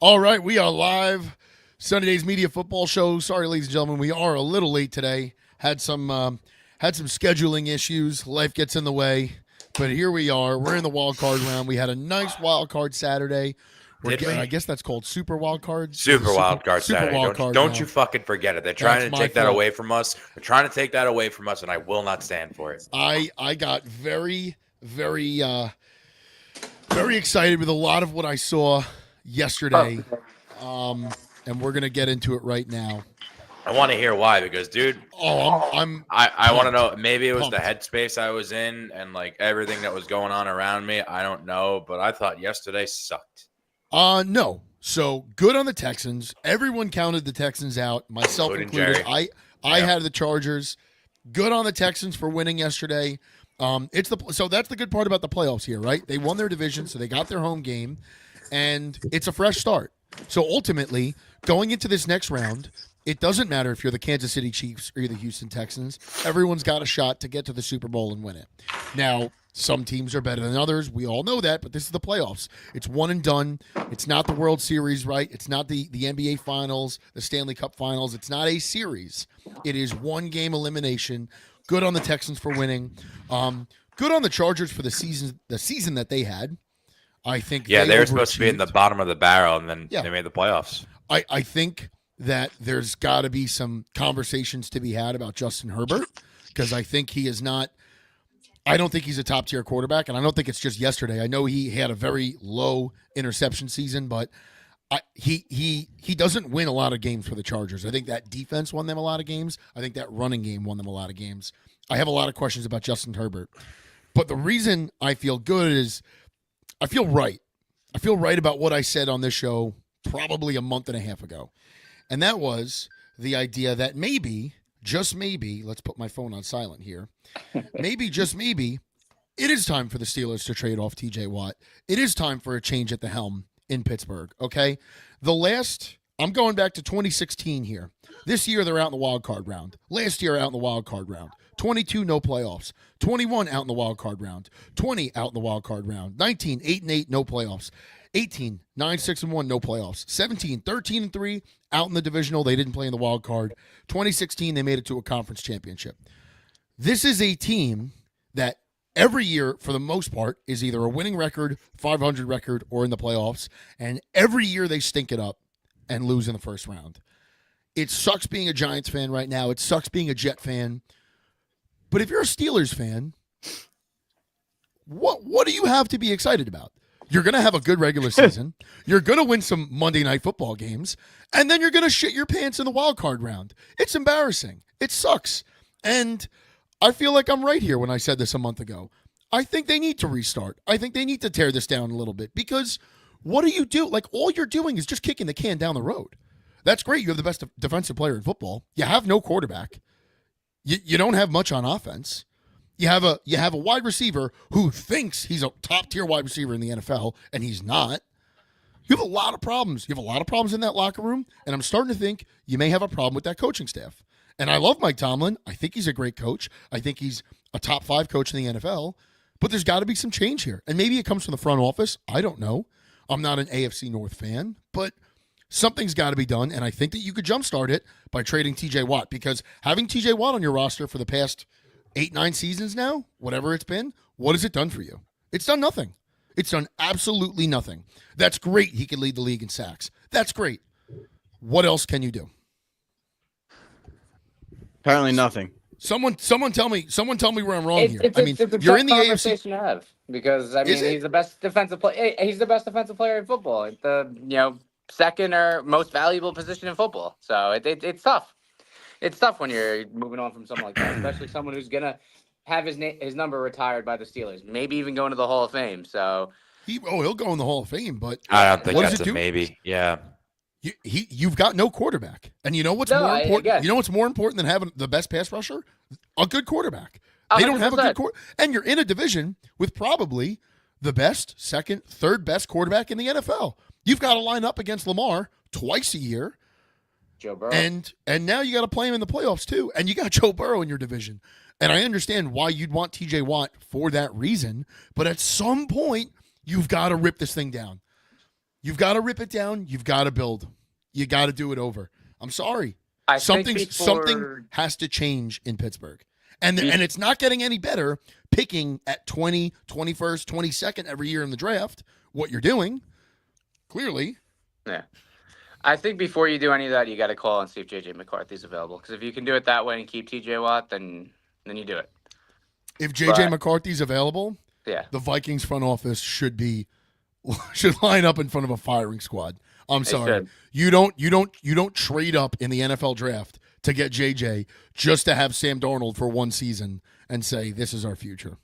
All right, we are live. Sunday Days Media Football Show. Sorry, ladies and gentlemen, we are a little late today. Had some scheduling issues. Life gets in the way, but here we are. We're in the wild card round. We had a nice wild card Saturday. I guess that's called Super Wild Card. Super Wild Card Super Saturday. Wild Card Don't now. you fucking forget it. They're trying to take that away from us. They're trying to take that away from us, and I will not stand for it. I got very, very, very excited with a lot of what I saw yesterday. And we're gonna get into it right now. I want to hear why, because, dude, I want to know. Maybe it was the headspace I was in and like everything that was going on around me. I don't know, but I thought yesterday sucked. No. So good on the Texans. Everyone counted the Texans out, myself included. I had the Chargers. Good on the Texans for winning yesterday. So that's the good part about the playoffs here, right? They won their division, so they got their home game, and it's a fresh start. So ultimately, going into this next round, it doesn't matter if you're the Kansas City Chiefs or you're the Houston Texans. Everyone's got a shot to get to the Super Bowl and win it. Now, some teams are better than others. We all know that, but this is the playoffs. It's one and done. It's not the World Series, right? It's not the NBA Finals, the Stanley Cup Finals. It's not a series. It is one game elimination. Good on the Texans for winning. Good on the Chargers for the season that they had. I think they were supposed to be in the bottom of the barrel, and then they made the playoffs. I think that there's got to be some conversations to be had about Justin Herbert, because I think he is not – I don't think he's a top-tier quarterback, and I don't think it's just yesterday. I know he had a very low interception season, but he doesn't win a lot of games for the Chargers. I think that defense won them a lot of games. I think that running game won them a lot of games. I have a lot of questions about Justin Herbert. But the reason I feel good is – I feel right. I feel right about what I said on this show probably a month and a half ago. And that was the idea that maybe, just maybe, let's put my phone on silent here, maybe, just maybe, it is time for the Steelers to trade off TJ Watt. It is time for a change at the helm in Pittsburgh, okay? I'm going back to 2016 here. This year, they're out in the wild card round. Last year, out in the wild card round. 22, no playoffs. 21, out in the wild card round. 20, out in the wild card round. 19, 8-8, no playoffs. 18, 9-6-1, no playoffs. 17, 13-3, out in the divisional. They didn't play in the wild card. 2016, they made it to a conference championship. This is a team that every year, for the most part, is either a winning record, 500 record, or in the playoffs. And every year they stink it up and lose in the first round. It sucks being a Giants fan right now. It sucks being a Jet fan. But if you're a Steelers fan, what do you have to be excited about? You're going to have a good regular season. You're going to win some Monday Night Football games. And then you're going to shit your pants in the wild card round. It's embarrassing. It sucks. And I feel like I'm right here when I said this a month ago. I think they need to restart. I think they need to tear this down a little bit, because what do you do? Like, all you're doing is just kicking the can down the road. That's great. You have the best defensive player in football. You have no quarterback. You don't have much on offense. You have a wide receiver who thinks he's a top-tier wide receiver in the NFL, and he's not. You have a lot of problems. You have a lot of problems in that locker room, and I'm starting to think you may have a problem with that coaching staff. And I love Mike Tomlin. I think he's a great coach. I think he's a top 5 coach in the NFL. But there's got to be some change here. And maybe it comes from the front office. I don't know. I'm not an AFC North fan, but something's got to be done, and I think that you could jumpstart it by trading TJ Watt, because having TJ Watt on your roster for the past 8-9 seasons now, whatever it's been, what has it done for you? It's done nothing. It's done absolutely nothing. That's great. He can lead the league in sacks. That's great. What else can you do? Apparently nothing. Someone tell me where I'm wrong here. It's I mean, a you're in the conversation AFC to have, because he's the best defensive player. He's the best defensive player in football. The second or most valuable position in football. So it's tough. It's tough when you're moving on from someone like that, especially someone who's gonna have his number retired by the Steelers, maybe even going to the Hall of Fame. So he'll go in the Hall of Fame, but I don't think that's a maybe. Yeah. You've got no quarterback, and you know what's more important? You know what's more important than having the best pass rusher? A good quarterback. They 100%. Don't have a good quarterback, and you're in a division with probably the best, second, third best quarterback in the NFL. You've got to line up against Lamar twice a year, Joe Burrow, and now you got to play him in the playoffs too, and you got Joe Burrow in your division. And I understand why you'd want TJ Watt for that reason, but at some point you've got to rip this thing down. You've got to rip it down. You've got to build. You got to do it over. I'm sorry. Something has to change in Pittsburgh. And it's not getting any better picking at 20, 21st, 22nd every year in the draft. What you're doing, clearly. Yeah. I think before you do any of that, you got to call and see if J.J. McCarthy's available. Because if you can do it that way and keep T.J. Watt, then you do it. If J.J. McCarthy's available, yeah, the Vikings front office should line up in front of a firing squad. I'm sorry. You don't trade up in the NFL draft to get JJ just to have Sam Darnold for one season and say this is our future.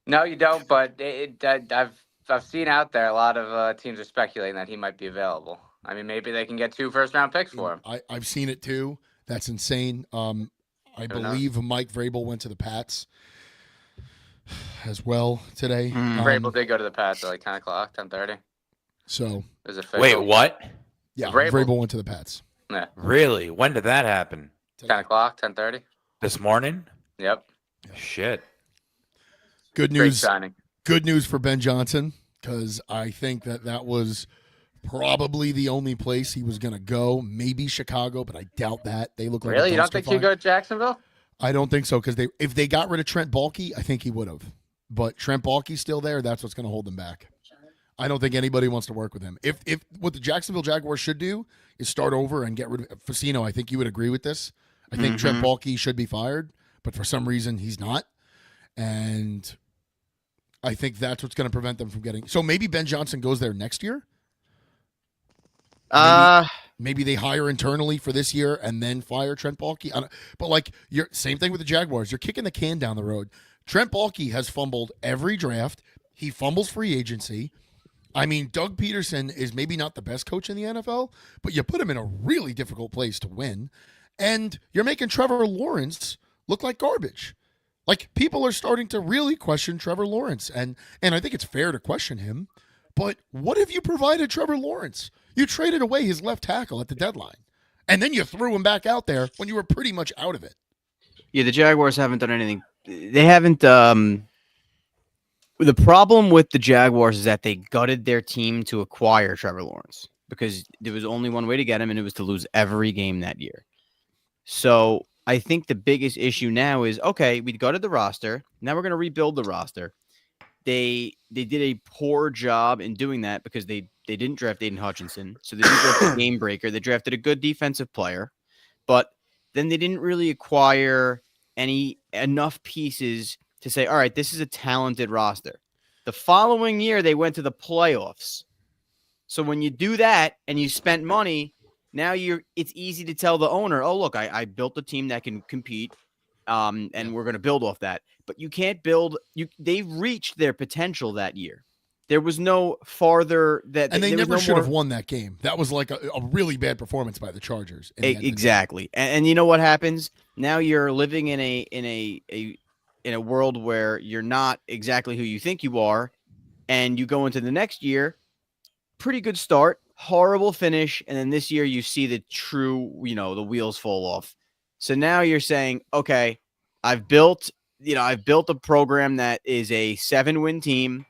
No, you don't. But I've seen out there a lot of teams are speculating that he might be available. I mean, maybe they can get 2 first-round picks for him. I've seen it too. That's insane. I believe Mike Vrabel went to the Pats as well today. Vrabel did go to the Pats at like 10 o'clock, 10:30. So is it official? Wait, what? Yeah, Vrabel went to the Pats. Yeah. Really? When did that happen? 10 o'clock, 10:30. This morning? Yep. Shit. Good news. Good news for Ben Johnson, because I think that was probably the only place he was going to go. Maybe Chicago, but I doubt that. They look like really. You don't think he'd go to Jacksonville? I don't think so, because if they got rid of Trent Baalke, I think he would have. But Trent Baalke's still there. That's what's going to hold him back. I don't think anybody wants to work with him. If what the Jacksonville Jaguars should do is start over and get rid of Facino. I think you would agree with this. I think Trent Baalke should be fired, but for some reason he's not. And I think that's what's going to prevent them from getting. So maybe Ben Johnson goes there next year. Maybe they hire internally for this year and then fire Trent Baalke. But like same thing with the Jaguars. You're kicking the can down the road. Trent Baalke has fumbled every draft. He fumbles free agency. I mean, Doug Peterson is maybe not the best coach in the NFL, but you put him in a really difficult place to win. And you're making Trevor Lawrence look like garbage. Like, people are starting to really question Trevor Lawrence. And I think it's fair to question him. But what have you provided Trevor Lawrence? You traded away his left tackle at the deadline. And then you threw him back out there when you were pretty much out of it. Yeah, the Jaguars haven't done anything. They haven't. The problem with the Jaguars is that they gutted their team to acquire Trevor Lawrence because there was only one way to get him, and it was to lose every game that year. So I think the biggest issue now is, okay, we gutted the roster. Now we're going to rebuild the roster. They did a poor job in doing that because they didn't draft Aiden Hutchinson. So they didn't draft a game breaker. They drafted a good defensive player, but then they didn't really acquire enough pieces to say, all right, this is a talented roster. The following year, they went to the playoffs. So when you do that and you spent money, now it's easy to tell the owner, oh, look, I built a team that can compete, and we're going to build off that. But you can't build – they reached their potential that year. There was no farther that – And they never should have won that game. That was like a really bad performance by the Chargers. Exactly. And you know what happens? Now you're living in a world where you're not exactly who you think you are, and you go into the next year, pretty good start, horrible finish, and then this year you see the true, the wheels fall off. So now you're saying, okay, I've built a program that is a 7-win team.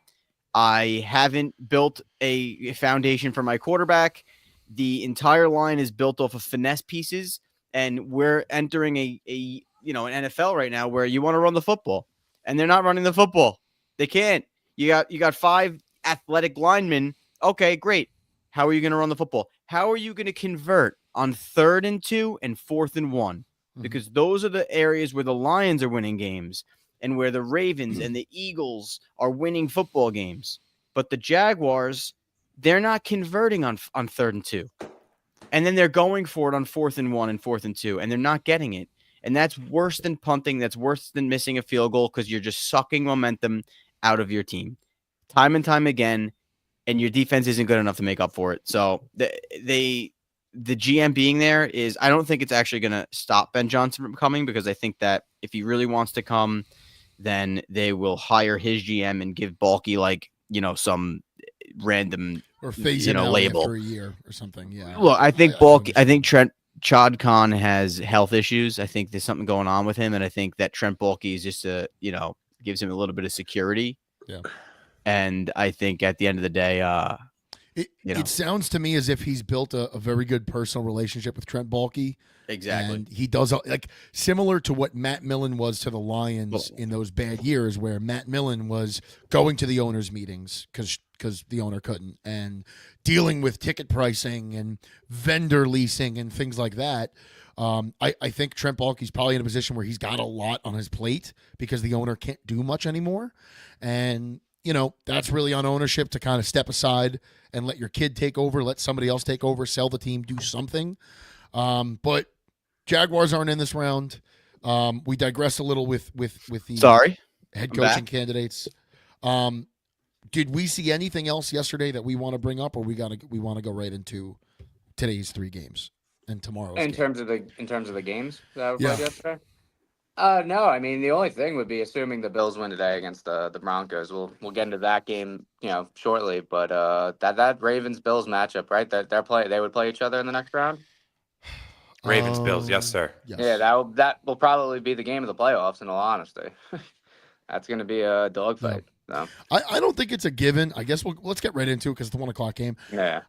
I haven't built a foundation for my quarterback. The entire line is built off of finesse pieces, and we're entering an NFL right now where you want to run the football, and they're not running the football. They can't. You got 5 athletic linemen. Okay, great. How are you going to run the football? How are you going to convert on 3rd and 2 and 4th and 1? Because those are the areas where the Lions are winning games and where the Ravens and the Eagles are winning football games. But the Jaguars, they're not converting on 3rd and 2. And then they're going for it on 4th and 1 and 4th and 2, and they're not getting it. And that's worse than punting. That's worse than missing a field goal because you're just sucking momentum out of your team time and time again, and your defense isn't good enough to make up for it. So the GM being there is, I don't think it's actually going to stop Ben Johnson from coming, because I think that if he really wants to come, then they will hire his GM and give Baalke some random or phase it out label after a year or something. Yeah. Well, I think Chad Khan has health issues. I think there's something going on with him, and I think that Trent Baalke is just gives him a little bit of security. Yeah. And I think at the end of the day, it sounds to me as if he's built a very good personal relationship with Trent Baalke. exactly. And he does like similar to what Matt Millen was to the Lions in those bad years, where Matt Millen was going to the owners' meetings because the owner couldn't, and dealing with ticket pricing and vendor leasing and things like that. I think Trent Baalke's probably in a position where he's got a lot on his plate because the owner can't do much anymore. And, that's really on ownership to kind of step aside and let your kid take over, let somebody else take over, sell the team, do something. But Jaguars aren't in this round. We digress a little with the head coaching candidates. Did we see anything else yesterday that we want to bring up, or we want to go right into today's 3 games and tomorrow's in game? terms of the games that were Yeah. played yesterday? No, I mean the only thing would be assuming the Bills win today against the Broncos. We'll get into that game, shortly. But that Ravens Bills matchup, right? They would play each other in the next round. Ravens Bills, yes sir. Yes. Yeah, that will probably be the game of the playoffs. In all honesty, that's going to be a dogfight. So. I don't think it's a given. I guess let's get right into it because it's the 1:00 game. Yeah.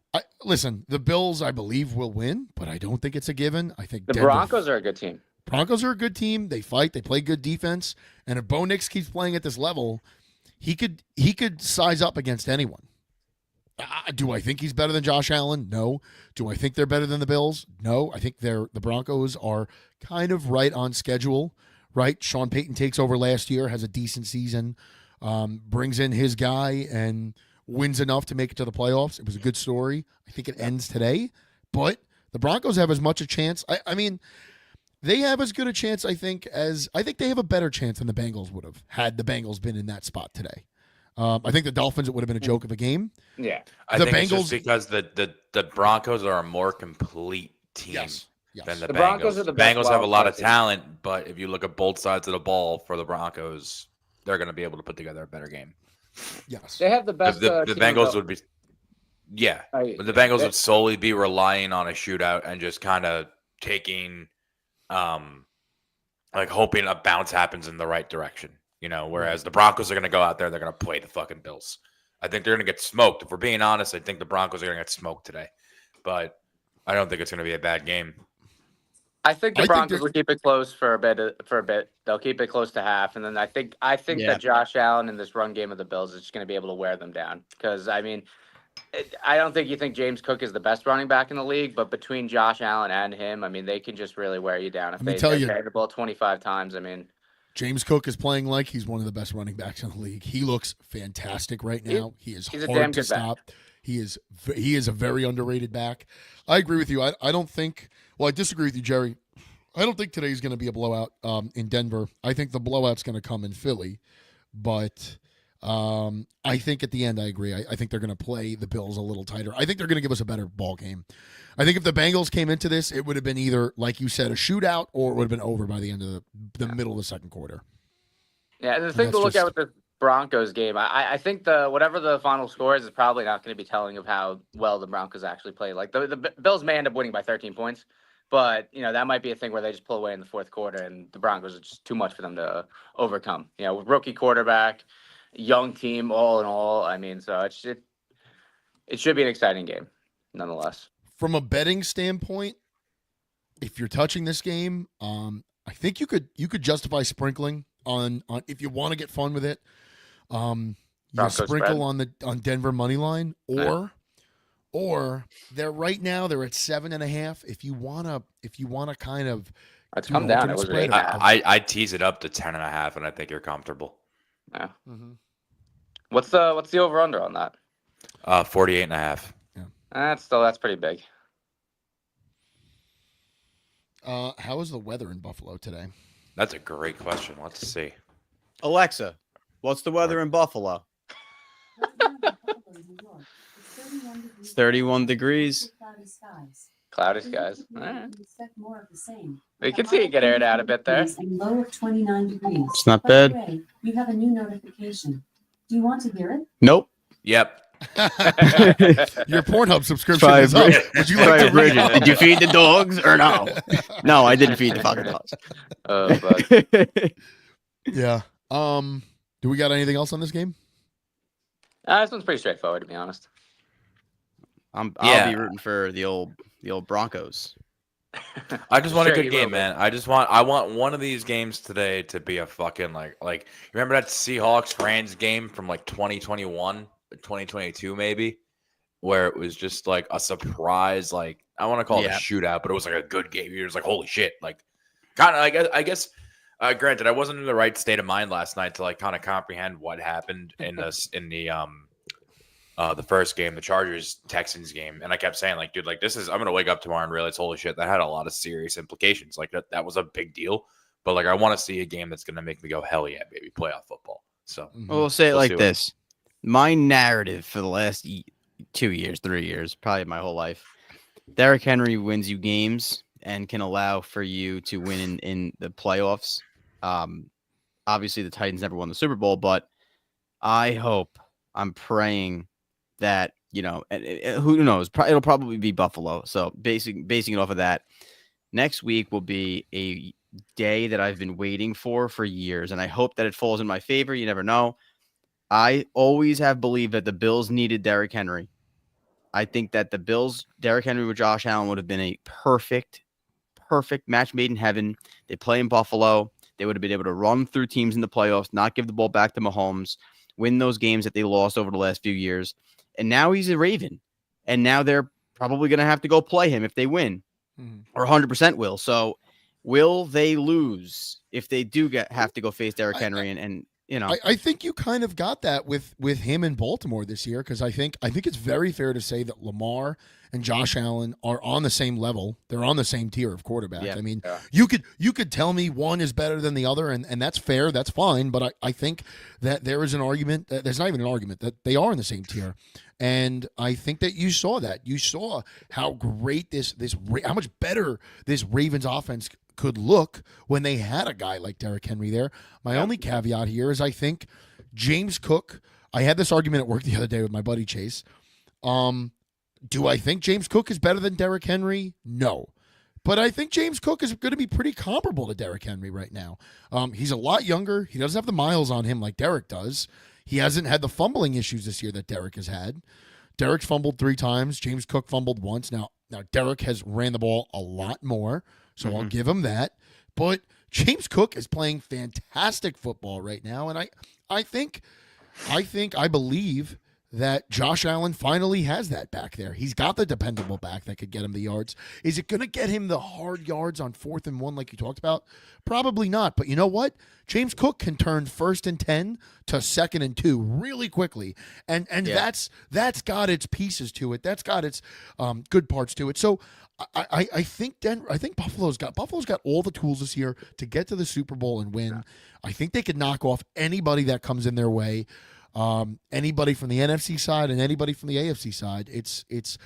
Listen, the Bills, I believe, will win, but I don't think it's a given. I think The Denver- Broncos are a good team. Broncos are a good team. They fight. They play good defense. And if Bo Nix keeps playing at this level, he could size up against anyone. Do I think he's better than Josh Allen? No. Do I think they're better than the Bills? No. I think the Broncos are kind of right on schedule. Right. Sean Payton takes over last year, has a decent season, brings in his guy, and wins enough to make it to the playoffs. It was a good story. I think it ends today, but the Broncos have as much a chance. I mean, they have as good a chance, I think they have a better chance than the Bengals would have had the Bengals been in that spot today. I think the Dolphins, it would have been a joke of a game. Yeah. I The think it's Bengals- just because the Broncos are a more complete team Yes. than the The Bengals. Broncos are the best Bengals have a wild lot card of team. talent, but if you look at both sides of the ball for the Broncos, they're going to be able to put together a better game. Yes. They have the best. The team Bengals of- would be, yeah, I- but the Bengals they- would solely be relying on a shootout and just kind of taking, like hoping a bounce happens in the right direction, whereas the Broncos are going to go out there, they're going to play the fucking Bills. I think they're going to get smoked. If we're being honest, I think the Broncos are going to get smoked today, but I don't think it's going to be a bad game. I think I the think Broncos they're- will keep it close for a bit. They'll keep it close to half, and then I think Yeah. that Josh Allen in this run game of the Bills is just going to be able to wear them down. Because I mean, I don't think you think James Cook is the best running back in the league, but between Josh Allen and him, I mean, they can just really wear you down if Let me they tell you- carry the ball 25 times. I mean, James Cook is playing like he's one of the best running backs in the league. He looks fantastic right now. He's He is a damn hard to good back. stop. He is a very underrated back. I agree with you. I don't think. Well, I disagree with you, Jerry. I don't think today's going to be a blowout in Denver. I think the blowout's going to come in Philly, but I think at the end, I agree. I think they're going to play the Bills a little tighter. I think they're going to give us a better ball game. I think if the Bengals came into this, it would have been either, like you said, a shootout, or it would have been over by the end of the middle of the second quarter. yeah, and the thing to that's look just- at with the Broncos game, I think whatever the final score is probably not going to be telling of how well the Broncos actually play. Like the Bills may end up winning by 13 points. But, that might be a thing where they just pull away in the fourth quarter and the Broncos are just too much for them to overcome. With rookie quarterback, young team, all in all. I mean, so it should be an exciting game, nonetheless. From a betting standpoint, if you're touching this game, I think you could justify sprinkling on if you want to get fun with it. You Broncos sprinkle spread. on Denver money line, or they're right now they're at 7.5. If you wanna kind of It's do come an down. It alternate was spread, 8.5. I tease it up to 10.5, and I think you're comfortable. Yeah. Mhm. What's the over under on that? 48.5. That's pretty big. How is the weather in Buffalo today? That's a great question. Let's see. Alexa, what's the weather in Buffalo? It's 31 degrees. Cloudy skies. All right. We We can see it get aired out a bit there. Low of 29 degrees. It's not By the bad. way, you have a new notification. Do you want to hear it? Nope. Yep. Your Pornhub subscription Try is a up. Bridget. Would you Try like a to read Bridget. Did you feed the dogs or no? No, I didn't feed the fucking dogs. But Yeah. Do we got anything else on this game? This one's pretty straightforward, to be honest. I'll Yeah. be rooting for the old Broncos. I just want Sure, a good you will game, be. man. I want one of these games today to be a fucking like remember that Seahawks Rams game from like 2021, 2022 maybe, where it was just like a surprise, like I want to call it a Yeah. shootout, but it was like a good game. You're just like, holy shit, like kind of I guess granted, I wasn't in the right state of mind last night to like kind of comprehend what happened in the first game, the Chargers Texans game, and I kept saying like, dude, like this is I'm gonna wake up tomorrow and realize, holy shit, that had a lot of serious implications. Like that was a big deal. But like I want to see a game that's gonna make me go, hell yeah, baby, playoff football. So Well, we'll say it We'll see like what- this. My narrative for the last 2 years, 3 years, probably my whole life, Derrick Henry wins you games and can allow for you to win in the playoffs. Obviously, the Titans never won the Super Bowl, but I'm praying that, who knows? It'll probably be Buffalo. So basing it off of that, next week will be a day that I've been waiting for years, and I hope that it falls in my favor. You never know. I always have believed that the Bills needed Derrick Henry. I think that the Bills, Derrick Henry with Josh Allen would have been a perfect match made in heaven. They play in Buffalo. They would have been able to run through teams in the playoffs, not give the ball back to Mahomes, win those games that they lost over the last few years. And now he's a Raven. And now they're probably going to have to go play him if they win, or 100% will. So will they lose if they do have to go face Derrick Henry? And I think you kind of got that with him in Baltimore this year, because I think it's very fair to say that Lamar and Josh Allen are on the same level. They're on the same tier of quarterback. Yeah. I mean, Yeah. you could tell me one is better than the other, and that's fair. That's fine. But I think that there is an argument. There's not even an argument that they are in the same tier. And I think that you saw that. You saw how great how much better this Ravens offense could look when they had a guy like Derrick Henry there. My only caveat here is I think James Cook. I had this argument at work the other day with my buddy Chase. Do I think James Cook is better than Derrick Henry? No. But I think James Cook is going to be pretty comparable to Derrick Henry right now. He's a lot younger. He doesn't have the miles on him like Derrick does. He hasn't had the fumbling issues this year that Derrick has had. Derrick's fumbled 3 times. James Cook fumbled once. Now Derrick has ran the ball a lot more, so I'll give him that. But James Cook is playing fantastic football right now, and I believe that Josh Allen finally has that back there. He's got the dependable back that could get him the yards. Is it going to get him the hard yards on 4th and 1 like you talked about? Probably not. But you know what? James Cook can turn 1st and 10 to 2nd and 2 really quickly. And Yeah. that's got its pieces to it. That's got its good parts to it. So I think Buffalo's got all the tools this year to get to the Super Bowl and win. I think they could knock off anybody that comes in their way. Anybody from the NFC side and anybody from the AFC side. It's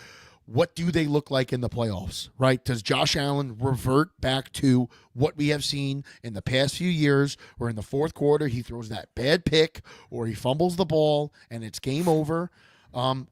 what do they look like in the playoffs, right? Does Josh Allen revert back to what we have seen in the past few years, where in the 4th quarter he throws that bad pick or he fumbles the ball and it's game over?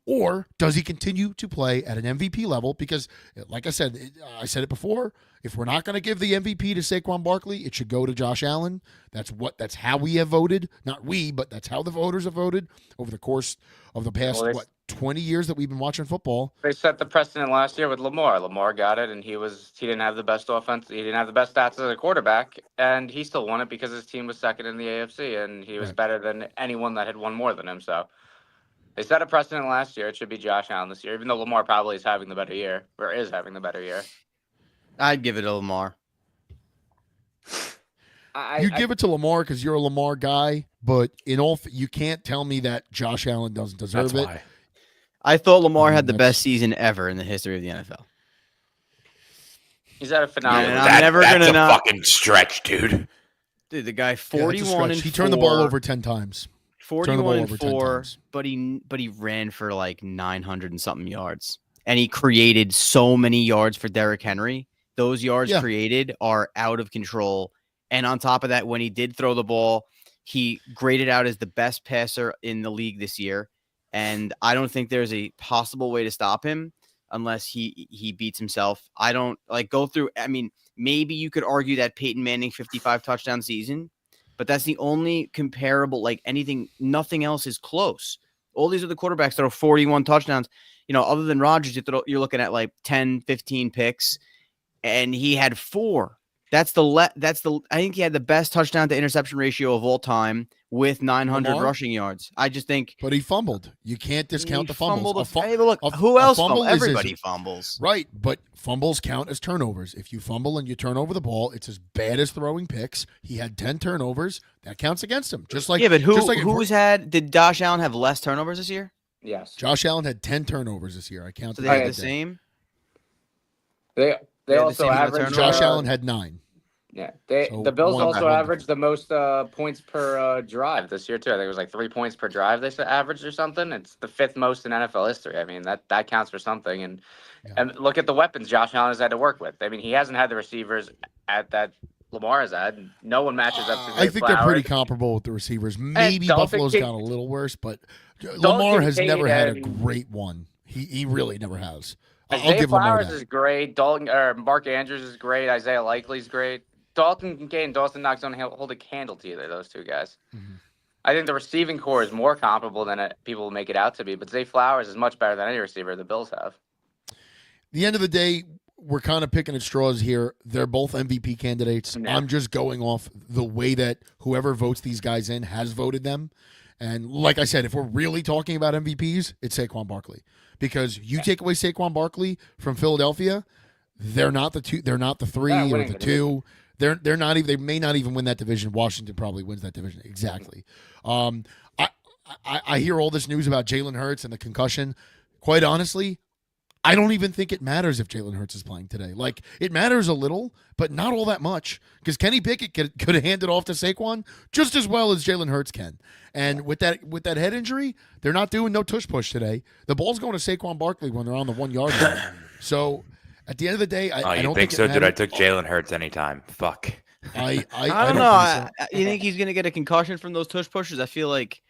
Or does he continue to play at an MVP level? Because, like I said it before, if we're not going to give the MVP to Saquon Barkley, it should go to Josh Allen. That's how we have voted. Not we, but that's how the voters have voted over the course of the past, 20 years that we've been watching football. They set the precedent last year with Lamar. Lamar got it, and he didn't have the best offense. He didn't have the best stats as a quarterback, and he still won it because his team was 2nd in the AFC, and he was Right. better than anyone that had won more than him. So they set a precedent last year. It should be Josh Allen this year, even though Lamar probably is having the better year, or is having the better year. I'd give it to Lamar. You give it to Lamar because you're a Lamar guy, but you can't tell me that Josh Allen doesn't deserve that's it. why. I thought Lamar had the That's- best season ever in the history of the NFL. He's had a phenomenal. And I'm never that's gonna a not- fucking stretch, dude. Dude, the guy Yeah, that's a 41 and stretch. He turned the ball 4, over 10 times. 41 and over 10 4, times. but he ran for like 900 and something yards, and he created so many yards for Derrick Henry. Those yards Yeah. created are out of control. And on top of that, when he did throw the ball, he graded out as the best passer in the league this year. And I don't think there's a possible way to stop him unless he beats himself. I don't go through. I mean, maybe you could argue that Peyton Manning 55 touchdown season, but that's the only comparable, anything, nothing else is close. All these other quarterbacks throw 41 touchdowns. Other than Rodgers, you're looking at like 10, 15 picks, and he had 4. I think he had the best touchdown to interception ratio of all time with 900 Lamar? rushing yards. I just think But he fumbled. You can't discount the fumbles. Hey, but look, a- who a else fumble fumbles? is Everybody fumbles. Right, but fumbles count as turnovers. If you fumble and you turn over the ball, it's as bad as throwing picks. He had 10 turnovers. That counts against him. Just like Yeah, but just like did Josh Allen have less turnovers this year? Yes. Josh Allen had 10 turnovers this year. I So counted they that had the day. same. They They had the also same amount of average. turnovers? Josh Allen had 9. Yeah, So the Bills one- also one- averaged the most points per drive this year too. I think it was like 3 points per drive they said averaged or something. It's the 5th most in NFL history. I mean that counts for something. And Yeah. and look at the weapons Josh Allen has had to work with. I mean he hasn't had the receivers that Lamar has had. No one matches up to. I think they're pretty Flowers. comparable with the receivers. Maybe Dalton Buffalo's King- got a little worse, but Lamar has Kincaid never had a and- great one. He really never has. I'll Isaiah give Lamar Flowers that. is great. Mark Andrews is great. Isaiah Likely's great. Dalton Kincaid and Dawson Knox don't hold a candle to either of those two guys. Mhm. I think the receiving core is more comparable than people make it out to be. But Zay Flowers is much better than any receiver the Bills have. The end of the day, we're kind of picking at straws here. They're both MVP candidates. Yeah. I'm just going off the way that whoever votes these guys in has voted them. And like I said, if we're really talking about MVPs, it's Saquon Barkley. Because you take away Saquon Barkley from Philadelphia, they're not the 2, they're not the 3 They're or winning the the 2. They're not even, they may not even win that division. Washington probably wins that division. Exactly. I hear all this news about Jalen Hurts and the concussion. Quite honestly, I don't even think it matters if Jalen Hurts is playing today. Like, it matters a little, but not all that much. Because Kenny Pickett could have handed off to Saquon just as well as Jalen Hurts can. And with that head injury, they're not doing no tush push today. The ball's going to Saquon Barkley when they're on the 1 yard line. So at the end of the day, I you don't think think so, it dude? I matters. took Jalen Hurts anytime. Fuck. I I don't think know. so. You think he's gonna get a concussion from those tush pushes? I feel like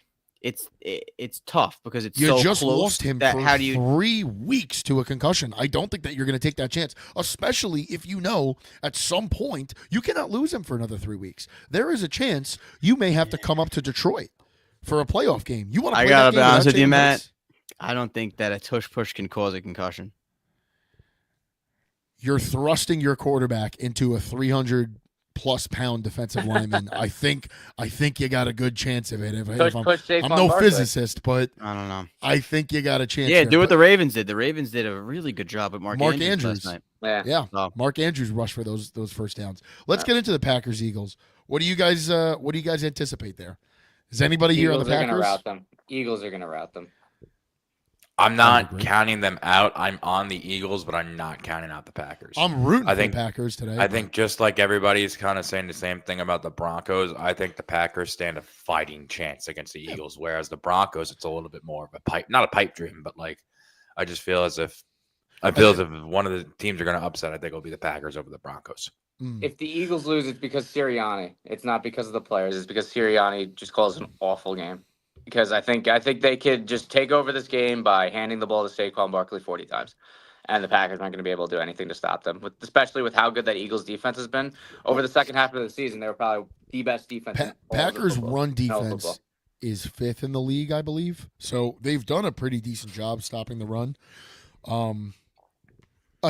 it's tough because it's You so just close lost him that for how do you 3 weeks to a concussion. I don't think that you're going to take that chance, especially if you know at some point you cannot lose him for another 3 weeks. There is a chance you may have to come up to Detroit for a playoff game. You want to? I play gotta that be game honest without with you, Jalen Matt. Hurts? I don't think that a tush push can cause a concussion. You're thrusting your quarterback into a 300+ pound defensive lineman. I think you got a good chance of it. If I'm Saquon no Barkley. physicist, but I don't know. I think you got a chance. Yeah, there. do what But- the Ravens did. The Ravens did a really good job with Mark Andrews last night. Yeah. Yeah, Oh. Mark Andrews rushed for those first downs. Let's get into the Packers Eagles. What do you guys anticipate there? Is anybody here on the Eagles are gonna Packers? rout them. Eagles are gonna rout them. I'm I not agree. counting them out. I'm on the Eagles, but I'm not counting out the Packers. I'm rooting I for think- the Packers today. I think just like everybody's kind of saying the same thing about the Broncos, I think the Packers stand a fighting chance against the Eagles, whereas the Broncos, it's a little bit more of a pipe, not a pipe dream, but like I just feel as if one of the teams are going to upset, I think it'll be the Packers over the Broncos. If the Eagles lose, it's because Sirianni. It's not because of the players. It's because Sirianni just calls an awful game. Because I think they could just take over this game by handing the ball to Saquon Barkley 40 times, and the Packers aren't going to be able to do anything to stop them. Especially with how good that Eagles defense has been over the second half of the season, they were probably the best defense. in all of Packers football. run No football. defense is 5th in the league, I believe. So they've done a pretty decent job stopping the run.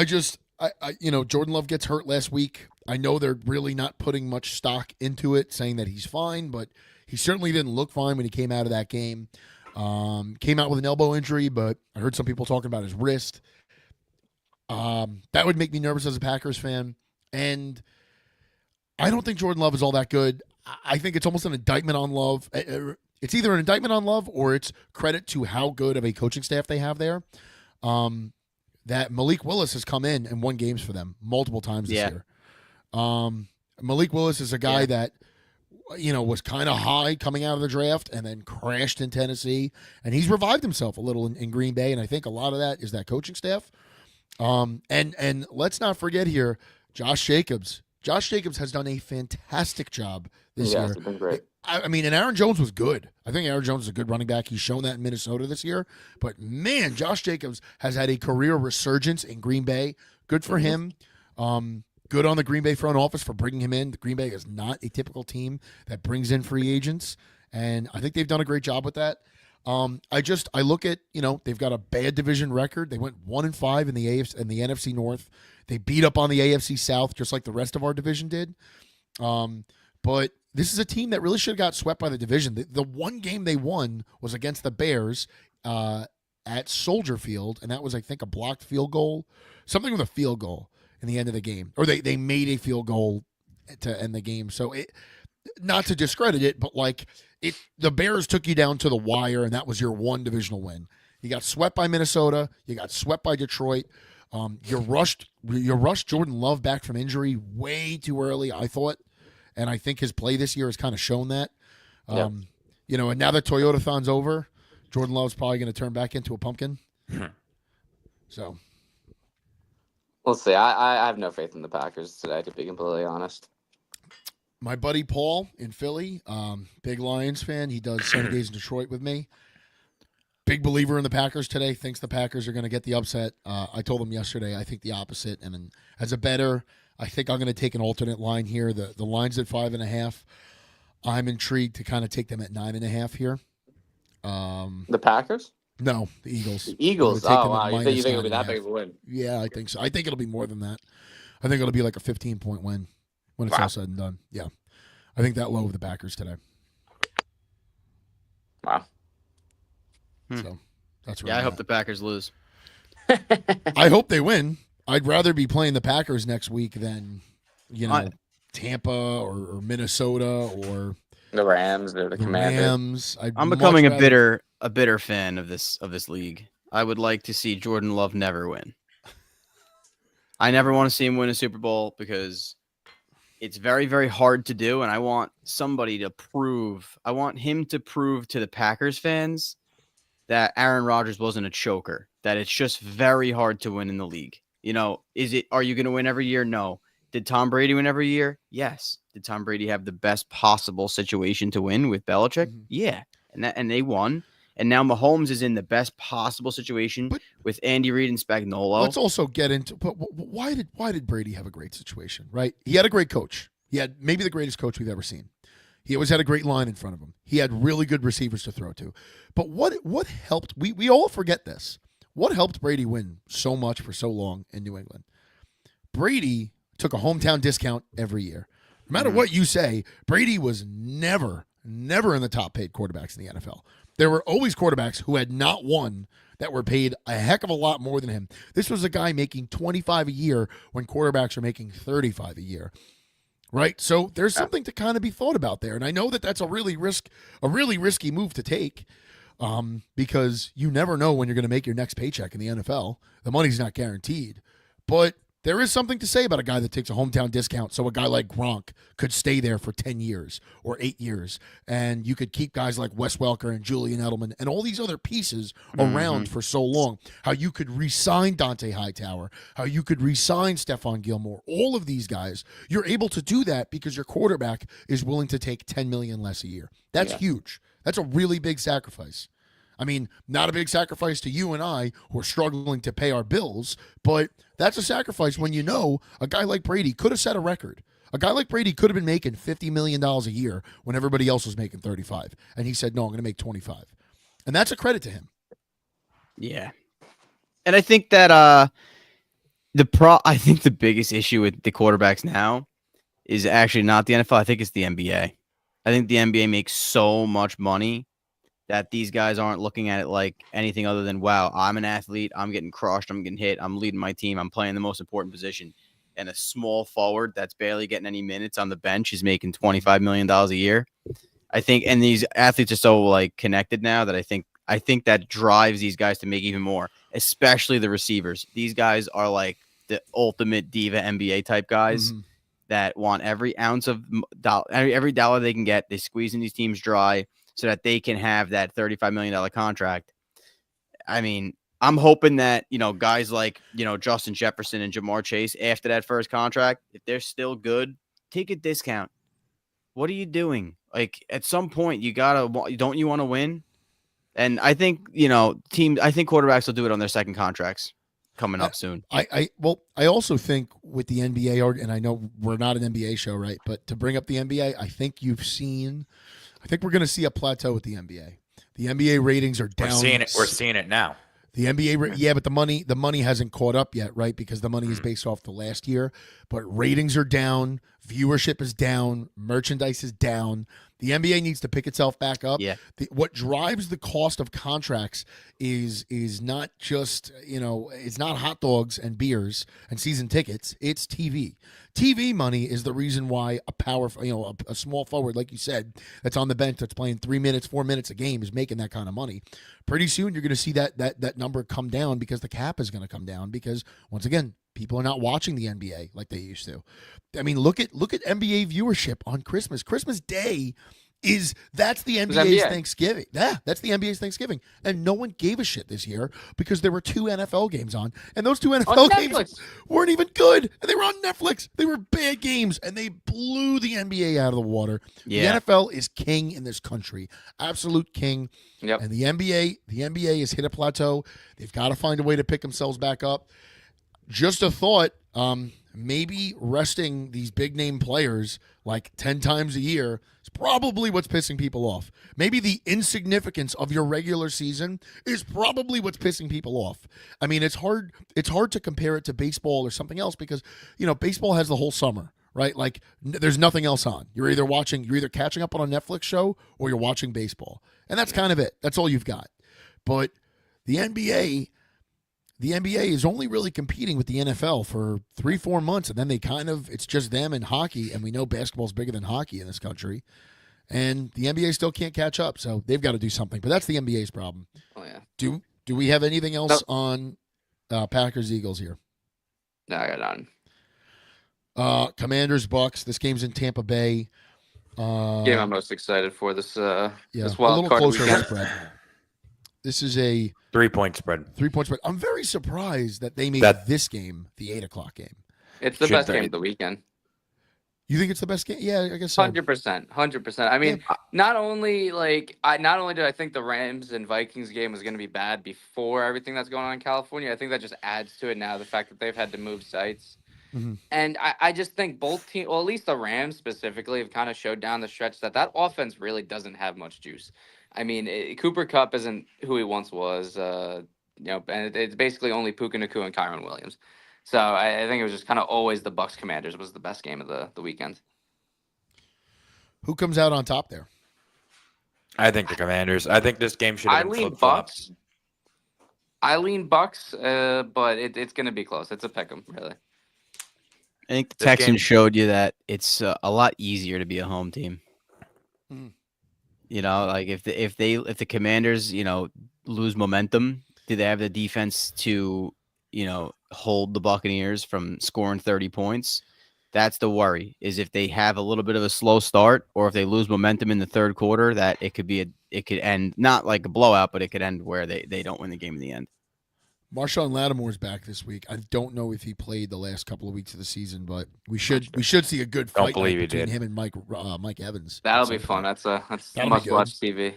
Jordan Love gets hurt last week. I know they're really not putting much stock into it, saying that he's fine, but he certainly didn't look fine when he came out of that game. Came out with an elbow injury, but I heard some people talking about his wrist. That would make me nervous as a Packers fan. And I don't think Jordan Love is all that good. I think it's almost an indictment on Love. It's either an indictment on Love or it's credit to how good of a coaching staff they have there. That Malik Willis has come in and won games for them multiple times this year. Malik Willis is a guy that was kind of high coming out of the draft and then crashed in Tennessee, and he's revived himself a little in Green Bay, and I think a lot of that is that coaching staff. And let's not forget here, Josh Jacobs. Josh Jacobs has done a fantastic job this year. It's been great. I mean, and Aaron Jones was good. I think Aaron Jones is a good running back. He's shown that in Minnesota this year. But, man, Josh Jacobs has had a career resurgence in Green Bay. Good for him. Good on the Green Bay front office for bringing him in. The Green Bay is not a typical team that brings in free agents, and I think they've done a great job with that. I look at, they've got a bad division record. They went 1-5 in the AFC and the NFC North. They beat up on the AFC South just like the rest of our division did. But this is a team that really should have got swept by the division. The one game they won was against the Bears at Soldier Field, and that was, I think, a blocked field goal, something with a field goal in the end of the game, or they made a field goal to end the game. So not to discredit it, but the Bears took you down to the wire, and that was your one divisional win. You got swept by Minnesota. You got swept by Detroit. You rushed Jordan Love back from injury way too early, I thought, and I think his play this year has kind of shown that. And now that Toyotathon's over, Jordan Love's probably going to turn back into a pumpkin. So We'll see. I have no faith in the Packers today, to be completely honest. my buddy Paul in Philly, big Lions fan, he does 7 days in Detroit with me. Big believer in the Packers today, thinks the Packers are going to get the upset. I told him yesterday I think the opposite. And then as a bettor, I think I'm going to take an alternate line here. The line's at 5.5. I'm intrigued to kind of take them at 9.5 here. The Packers? No, the Eagles. The Eagles. I'm gonna take Oh, them wow. at You think it'll be -9.5. that big of a win? Yeah, I think so. I think it'll be more than that. I think it'll be like a 15-point win when it's Wow. all said and done. Yeah. I think that low of the Packers today. Wow. So that's where Yeah, I I'm hope at. the Packers lose. I hope they win. I'd rather be playing the Packers next week than, I- Tampa or Minnesota or The Rams or the the Commanders. Rams. I'm becoming a bitter fan of this league. I would like to see Jordan Love never win. I never want to see him win a Super Bowl because it's very, very hard to do, and I want somebody to prove. I want him to prove to the Packers fans that Aaron Rodgers wasn't a choker. That it's just very hard to win in the league. Are you going to win every year? No. Did Tom Brady win every year? Yes. Did Tom Brady have the best possible situation to win with Belichick? Mhm. Yeah. And they won. And now Mahomes is in the best possible situation But- with Andy Reid and Spagnuolo. Let's also get into but why did Brady have a great situation, right? He had a great coach. He had maybe the greatest coach we've ever seen. He always had a great line in front of him. He had really good receivers to throw to. But what helped? We all forget this. What helped Brady win so much for so long in New England? Brady took a hometown discount every year. No matter what you say, Brady was never in the top paid quarterbacks in the NFL. There were always quarterbacks who had not won that were paid a heck of a lot more than him. This was a guy making 25 a year when quarterbacks are making 35 a year. Right? So there's something to kind of be thought about there. And I know that that's a really risky move to take because you never know when you're going to make your next paycheck in the NFL. The money's not guaranteed. But there is something to say about a guy that takes a hometown discount so a guy like Gronk could stay there for 10 years or 8 years. And you could keep guys like Wes Welker and Julian Edelman and all these other pieces around for so long. How you could re-sign Dante Hightower. How you could re-sign Stephon Gilmore. All of these guys. You're able to do that because your quarterback is willing to take $10 million less a year. That's huge. That's a really big sacrifice. I mean, not a big sacrifice to you and I who are struggling to pay our bills, but that's a sacrifice when you know a guy like Brady could have set a record. A guy like Brady could have been making $50 million a year when everybody else was making 35. And he said, no, I'm going to make 25. And that's a credit to him. Yeah. And I think that I think the biggest issue with the quarterbacks now is actually not the NFL. I think it's the NBA. I think the NBA makes so much money that these guys aren't looking at it like anything other than, wow, I'm an athlete. I'm getting crushed. I'm getting hit. I'm leading my team. I'm playing the most important position. And a small forward that's barely getting any minutes on the bench is making $25 million a year. I think, and these athletes are so connected now that I think that drives these guys to make even more, especially the receivers. These guys are like the ultimate diva NBA type guys that want every ounce of every dollar they can get. They squeezing these teams dry so that they can have that $35 million contract. I mean, I'm hoping that, guys like, Justin Jefferson and Jamar Chase, after that first contract, if they're still good, take a discount. What are you doing? At some point, don't you want to win? And I think, I think quarterbacks will do it on their second contracts coming up soon. I also think with the NBA, and I know we're not an NBA show, right? But to bring up the NBA, I think we're going to see a plateau with the NBA. The NBA ratings are down. We're seeing it now. The NBA, yeah, but the money hasn't caught up yet, right? Because the money is based off the last year. But ratings are down, viewership is down, merchandise is down. The NBA needs to pick itself back up. Yeah. What drives the cost of contracts is not just, it's not hot dogs and beers and season tickets. It's TV. TV money is the reason why a small forward, like you said, that's on the bench, that's playing 3 minutes, 4 minutes a game, is making that kind of money. Pretty soon, you're going to see that number come down because the cap is going to come down because, once again, people are not watching the NBA like they used to. I mean, look at NBA viewership on Christmas. Christmas Day that's the NBA's Thanksgiving. Yeah, that's the NBA's Thanksgiving. And no one gave a shit this year because there were 2 NFL games on. And those 2 NFL games weren't even good. And they were on Netflix. They were bad games. And they blew the NBA out of the water. Yeah. The NFL is king in this country. Absolute king. Yep. And the NBA has hit a plateau. They've got to find a way to pick themselves back up. Just a thought, maybe resting these big name players like 10 times a year is probably what's pissing people off. Maybe the insignificance of your regular season is probably what's pissing people off. I mean, it's hard to compare it to baseball or something else because, baseball has the whole summer, right? Like there's nothing else on. You're either catching up on a Netflix show or you're watching baseball. And that's kind of it. That's all you've got. But the NBA is only really competing with the NFL for 3-4 months, and then it's just them and hockey, and we know basketball's bigger than hockey in this country, and the NBA still can't catch up, so they've got to do something. But that's the NBA's problem. Oh yeah. Do we have anything else on Packers-Eagles here? No, I got none. Commanders-Bucks. This game's in Tampa Bay. Game I'm most excited for this This wild a little card closer weekend. spread. This is a 3-point spread. 3-point spread. I'm very surprised that they made this game the 8:00 game. It's the Should best be. game of the weekend. You think it's the best game? Yeah, I guess so. 100%. I mean, not only did I think the Rams and Vikings game was going to be bad before everything that's going on in California, I think that just adds to it now, the fact that they've had to move sites. Mhm. And I just think both teams, well, at least the Rams specifically, have kind of showed down the stretch that offense really doesn't have much juice. I mean, Cooper Kupp isn't who he once was, and it's basically only Puka Nacua and Kyron Williams. So I think it was just kind of always the Bucks Commanders was the best game of the weekend. Who comes out on top there? I think the Commanders. I think this game should I have been lean flip-flops. Bucks. But it's going to be close. It's a pick 'em, really. I think the This Texans game- showed you that it's a lot easier to be a home team. Mhm. Like if the Commanders, lose momentum, do they have the defense to, hold the Buccaneers from scoring 30 points? That's the worry, is if they have a little bit of a slow start or if they lose momentum in the third quarter, that it could end not like a blowout, but it could end where they don't win the game in the end. Marshawn Lattimore's back this week. I don't know if he played the last couple of weeks of the season, but we should see a good Don't fight believe night he between did. him and Mike Evans. That'll be fun. That's That'll be must good. watch TV.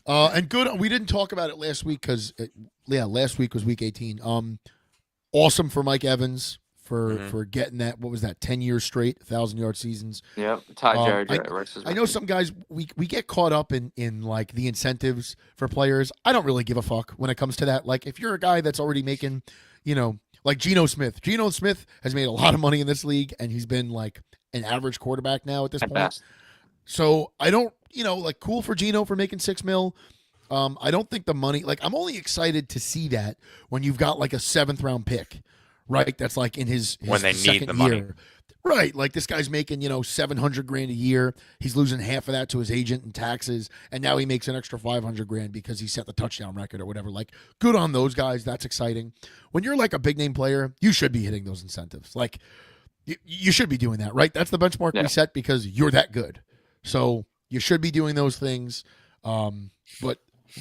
And good. We didn't talk about it last week because last week was week 18. Awesome for Mike Evans for getting that. What was that? 10 years straight, 1,000-yard seasons. Yep. Ty Jared I versus know some guys we get caught up in like the incentives for players. I don't really give a fuck when it comes to that. Like if you're a guy that's already making, like Geno Smith. Geno Smith has made a lot of money in this league and he's been like an average quarterback now at this point. best. So I don't, cool for Geno for making $6 million. I don't think the money, I'm only excited to see that when you've got like a 7th round pick, right? That's like in his When they need second the money. year. Right. Like this guy's making, $700,000 a year. He's losing half of that to his agent and taxes. And now he makes an extra $500,000 because he set the touchdown record or whatever. Like good on those guys. That's exciting. When you're like a big name player, you should be hitting those incentives. Like you should be doing that, right? That's the benchmark we set because you're that good. So you should be doing those things. But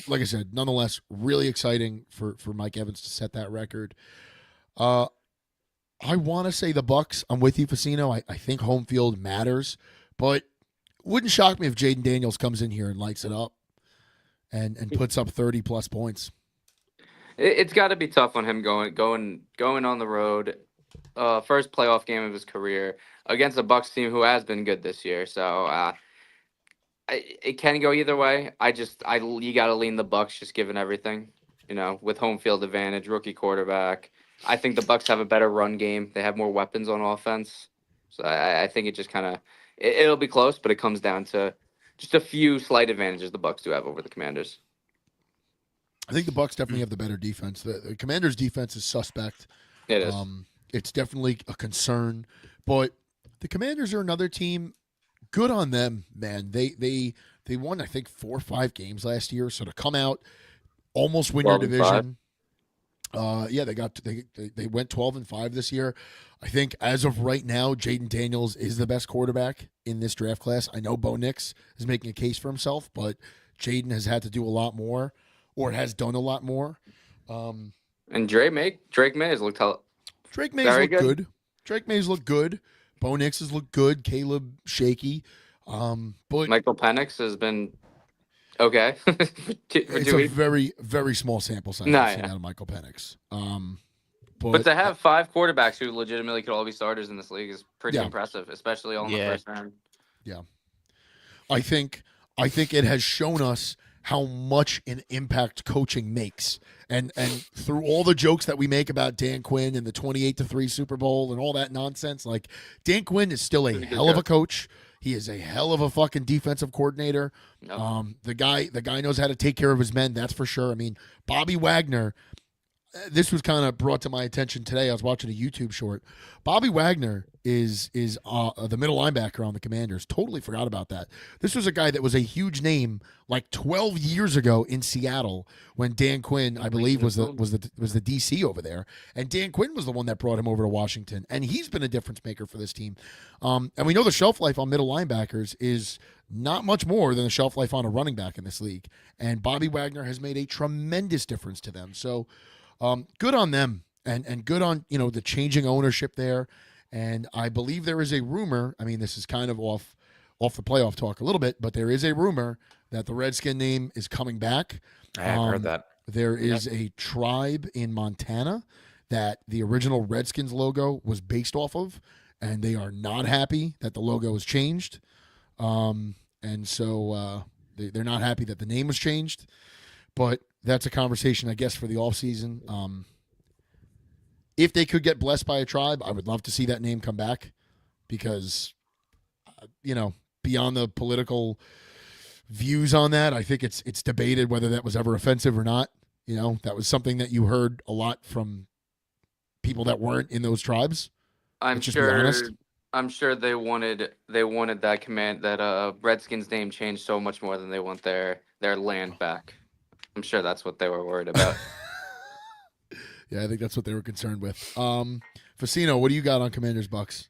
like I said, nonetheless, really exciting for Mike Evans to set that record. I want to say the Bucks. I'm with you, Facino. I think home field matters, but wouldn't shock me if Jaden Daniels comes in here and lights it up and puts up 30+ points. It's got to be tough on him going on the road. First playoff game of his career against a Bucks team who has been good this year. So It can go either way. You got to lean the Bucks, just given everything. With home field advantage, rookie quarterback. I think the Bucks have a better run game. They have more weapons on offense. So I think it just kind of it'll be close, but it comes down to just a few slight advantages the Bucks do have over the Commanders. I think the Bucks definitely have the better defense. The Commanders' defense is suspect. It is. It's definitely a concern, but the Commanders are another team. Good on them, man. They won, I think, 4 or 5 games last year. So to come out, almost win your 12-5. division. Yeah, they went 12-5 this year. I think as of right now, Jaden Daniels is the best quarterback in this draft class. I know Bo Nix is making a case for himself, but Jaden has had to do a lot more, or has done a lot more. And Drake May has looked Drake Mays very look good. Drake Mays look good. Bo Nix has looked good. Caleb shaky. But Michael Penix has been okay. for it's 2 a weeks. very, very small sample size No, I've seen yeah. out of Michael Penix. But to have 5 quarterbacks who legitimately could all be starters in this league is pretty Yeah. impressive, especially all in the Yeah. first round. I think it has shown us how much an impact coaching makes. And through all the jokes that we make about Dan Quinn and the 28-3 Super Bowl and all that nonsense, like Dan Quinn is still a Pretty good hell of a joke. coach. He is a hell of a fucking defensive coordinator. Yep. The guy knows how to take care of his men, that's for sure. I mean, Bobby Wagner, this was kind of brought to my attention today. I was watching a YouTube short. Bobby Wagner is the middle linebacker on the Commanders. Totally forgot about that. This was a guy that was a huge name like 12 years ago in Seattle when Dan Quinn, I believe, was the DC over there, and Dan Quinn was the one that brought him over to Washington, and he's been a difference maker for this team. And we know the shelf life on middle linebackers is not much more than the shelf life on a running back in this league, and Bobby Wagner has made a tremendous difference to them. So. Good on them, and good on the changing ownership there. And I believe there is a rumor. I mean, this is kind of off the playoff talk a little bit, but there is a rumor that the Redskin name is coming back. I have heard that. There is a tribe in Montana that the original Redskins logo was based off of, and they are not happy that the logo was changed. And so they're not happy that the name was changed. But that's a conversation, I guess, for the offseason. If they could get blessed by a tribe, I would love to see that name come back because, beyond the political views on that, I think it's debated whether that was ever offensive or not. That was something that you heard a lot from people that weren't in those tribes. I'm Let's just be honest. sure they wanted that Redskins name changed so much more than they want their land back. I'm sure that's what they were worried about. Yeah, I think that's what they were concerned with. Facino, what do you got on Commanders Bucks?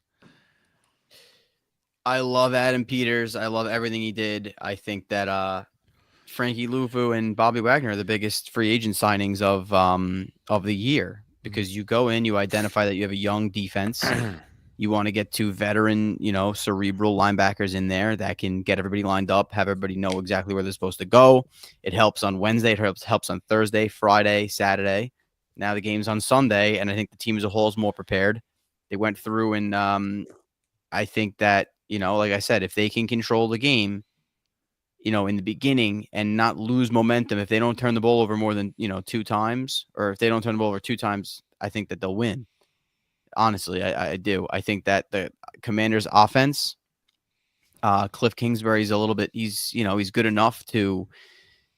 I love Adam Peters. I love everything he did. I think that Frankie Louvu and Bobby Wagner are the biggest free agent signings of the year because you go in, you identify that you have a young defense. You want to get 2 veteran, cerebral linebackers in there that can get everybody lined up, have everybody know exactly where they're supposed to go. It helps on Wednesday. It helps on Thursday, Friday, Saturday. Now the game's on Sunday, and I think the team as a whole is more prepared. They went through, and I think that, like I said, if they can control the game, in the beginning and not lose momentum, if they don't turn the ball over more than, 2 times, or if they don't turn the ball over 2 times, I think that they'll win. Honestly, I do. I think that the Commanders' offense, Cliff Kingsbury's a little bit, he's good enough to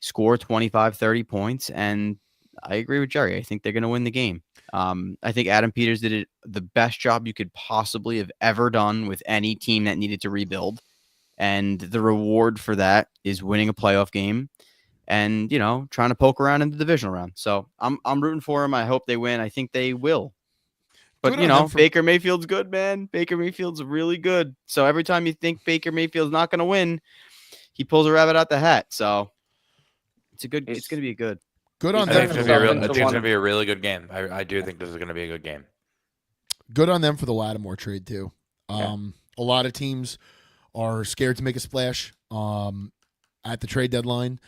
score 25, 30 points. And I agree with Jerry. I think they're going to win the game. I think Adam Peters did the best job you could possibly have ever done with any team that needed to rebuild. And the reward for that is winning a playoff game and, trying to poke around in the divisional round. So I'm rooting for him. I hope they win. I think they will. But, Good on them for- Baker Mayfield's good, man. Baker Mayfield's really good. So every time you think Baker Mayfield's not going to win, he pulls a rabbit out the hat. So it's going to be good. Good on He's them. I think For it's the, going to himself into be a really good game. I do think this is going to be a good game. good on them for the Lattimore trade too. Yeah. A lot of teams are scared to make a splash at the trade deadline.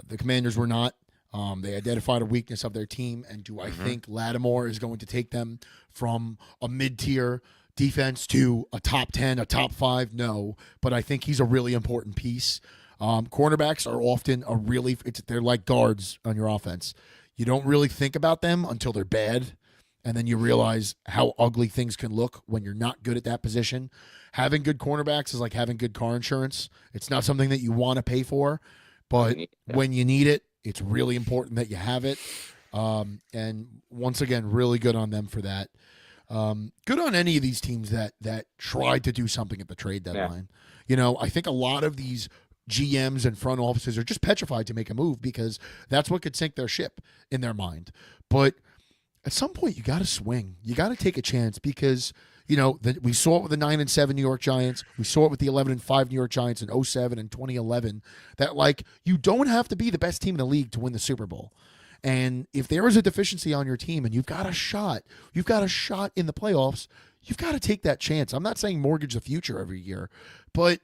The Commanders were not. They identified a weakness of their team, and do I think Lattimore is going to take them from a mid-tier defense to a top 10, a top 5? No, but I think he's a really important piece. Cornerbacks are often they're like guards on your offense. You don't really think about them until they're bad, and then you realize how ugly things can look when you're not good at that position. Having good cornerbacks is like having good car insurance. It's not something that you want to pay for, but when you need it, it's really important that you have it. And once again, really good on them for that. Good on any of these teams that tried to do something at the trade deadline. I think a lot of these GMs and front offices are just petrified to make a move because that's what could sink their ship in their mind. But at some point, you got to swing. You got to take a chance because we saw it with the 9-7 New York Giants. We saw it with the 11-5 New York Giants in 2007 and 2011. That you don't have to be the best team in the league to win the Super Bowl. And if there is a deficiency on your team and you've got a shot in the playoffs, you've got to take that chance. I'm not saying mortgage the future every year, but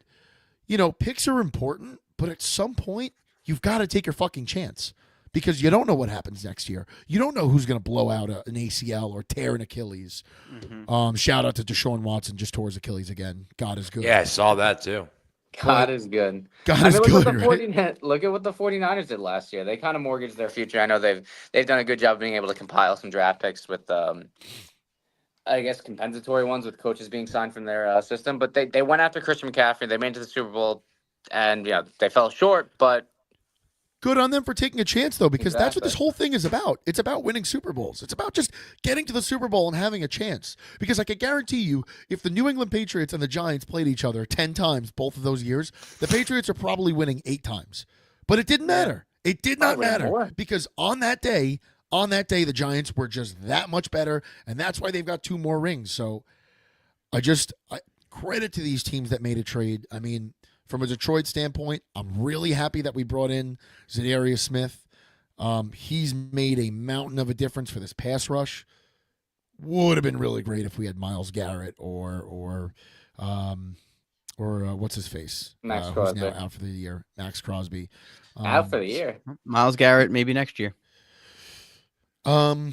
picks are important, but at some point you've got to take your fucking chance because you don't know what happens next year. You don't know who's going to blow out an ACL or tear an Achilles. Mm-hmm. Shout out to Deshaun Watson, just tore his Achilles again. God is good. Yeah, I saw that too. God is good. God is good, right? Look at what the 49ers did last year. They kind of mortgaged their future. I know they've done a good job of being able to compile some draft picks with, I guess, compensatory ones with coaches being signed from their system. But they went after Christian McCaffrey. They made it to the Super Bowl, and they fell short. But good on them for taking a chance, though, because that's what Exactly. this whole thing is about. It's about winning Super Bowls. It's about just getting to the Super Bowl and having a chance. Because I can guarantee you, if the New England Patriots and the Giants played each other 10 times both of those years, the Patriots are probably winning 8 times. But it didn't matter. It did not Probably matter more. because on that day, the Giants were just that much better, and that's why they've got 2 more rings. So I credit to these teams that made a trade. I mean, from a Detroit standpoint, I'm really happy that we brought in Zadarius Smith. He's made a mountain of a difference for this pass rush. Would have been really great if we had Myles Garrett or what's his face? Max Who's Crosby. now out for the year. Max Crosby. Out for the year. Myles Garrett maybe next year. I'm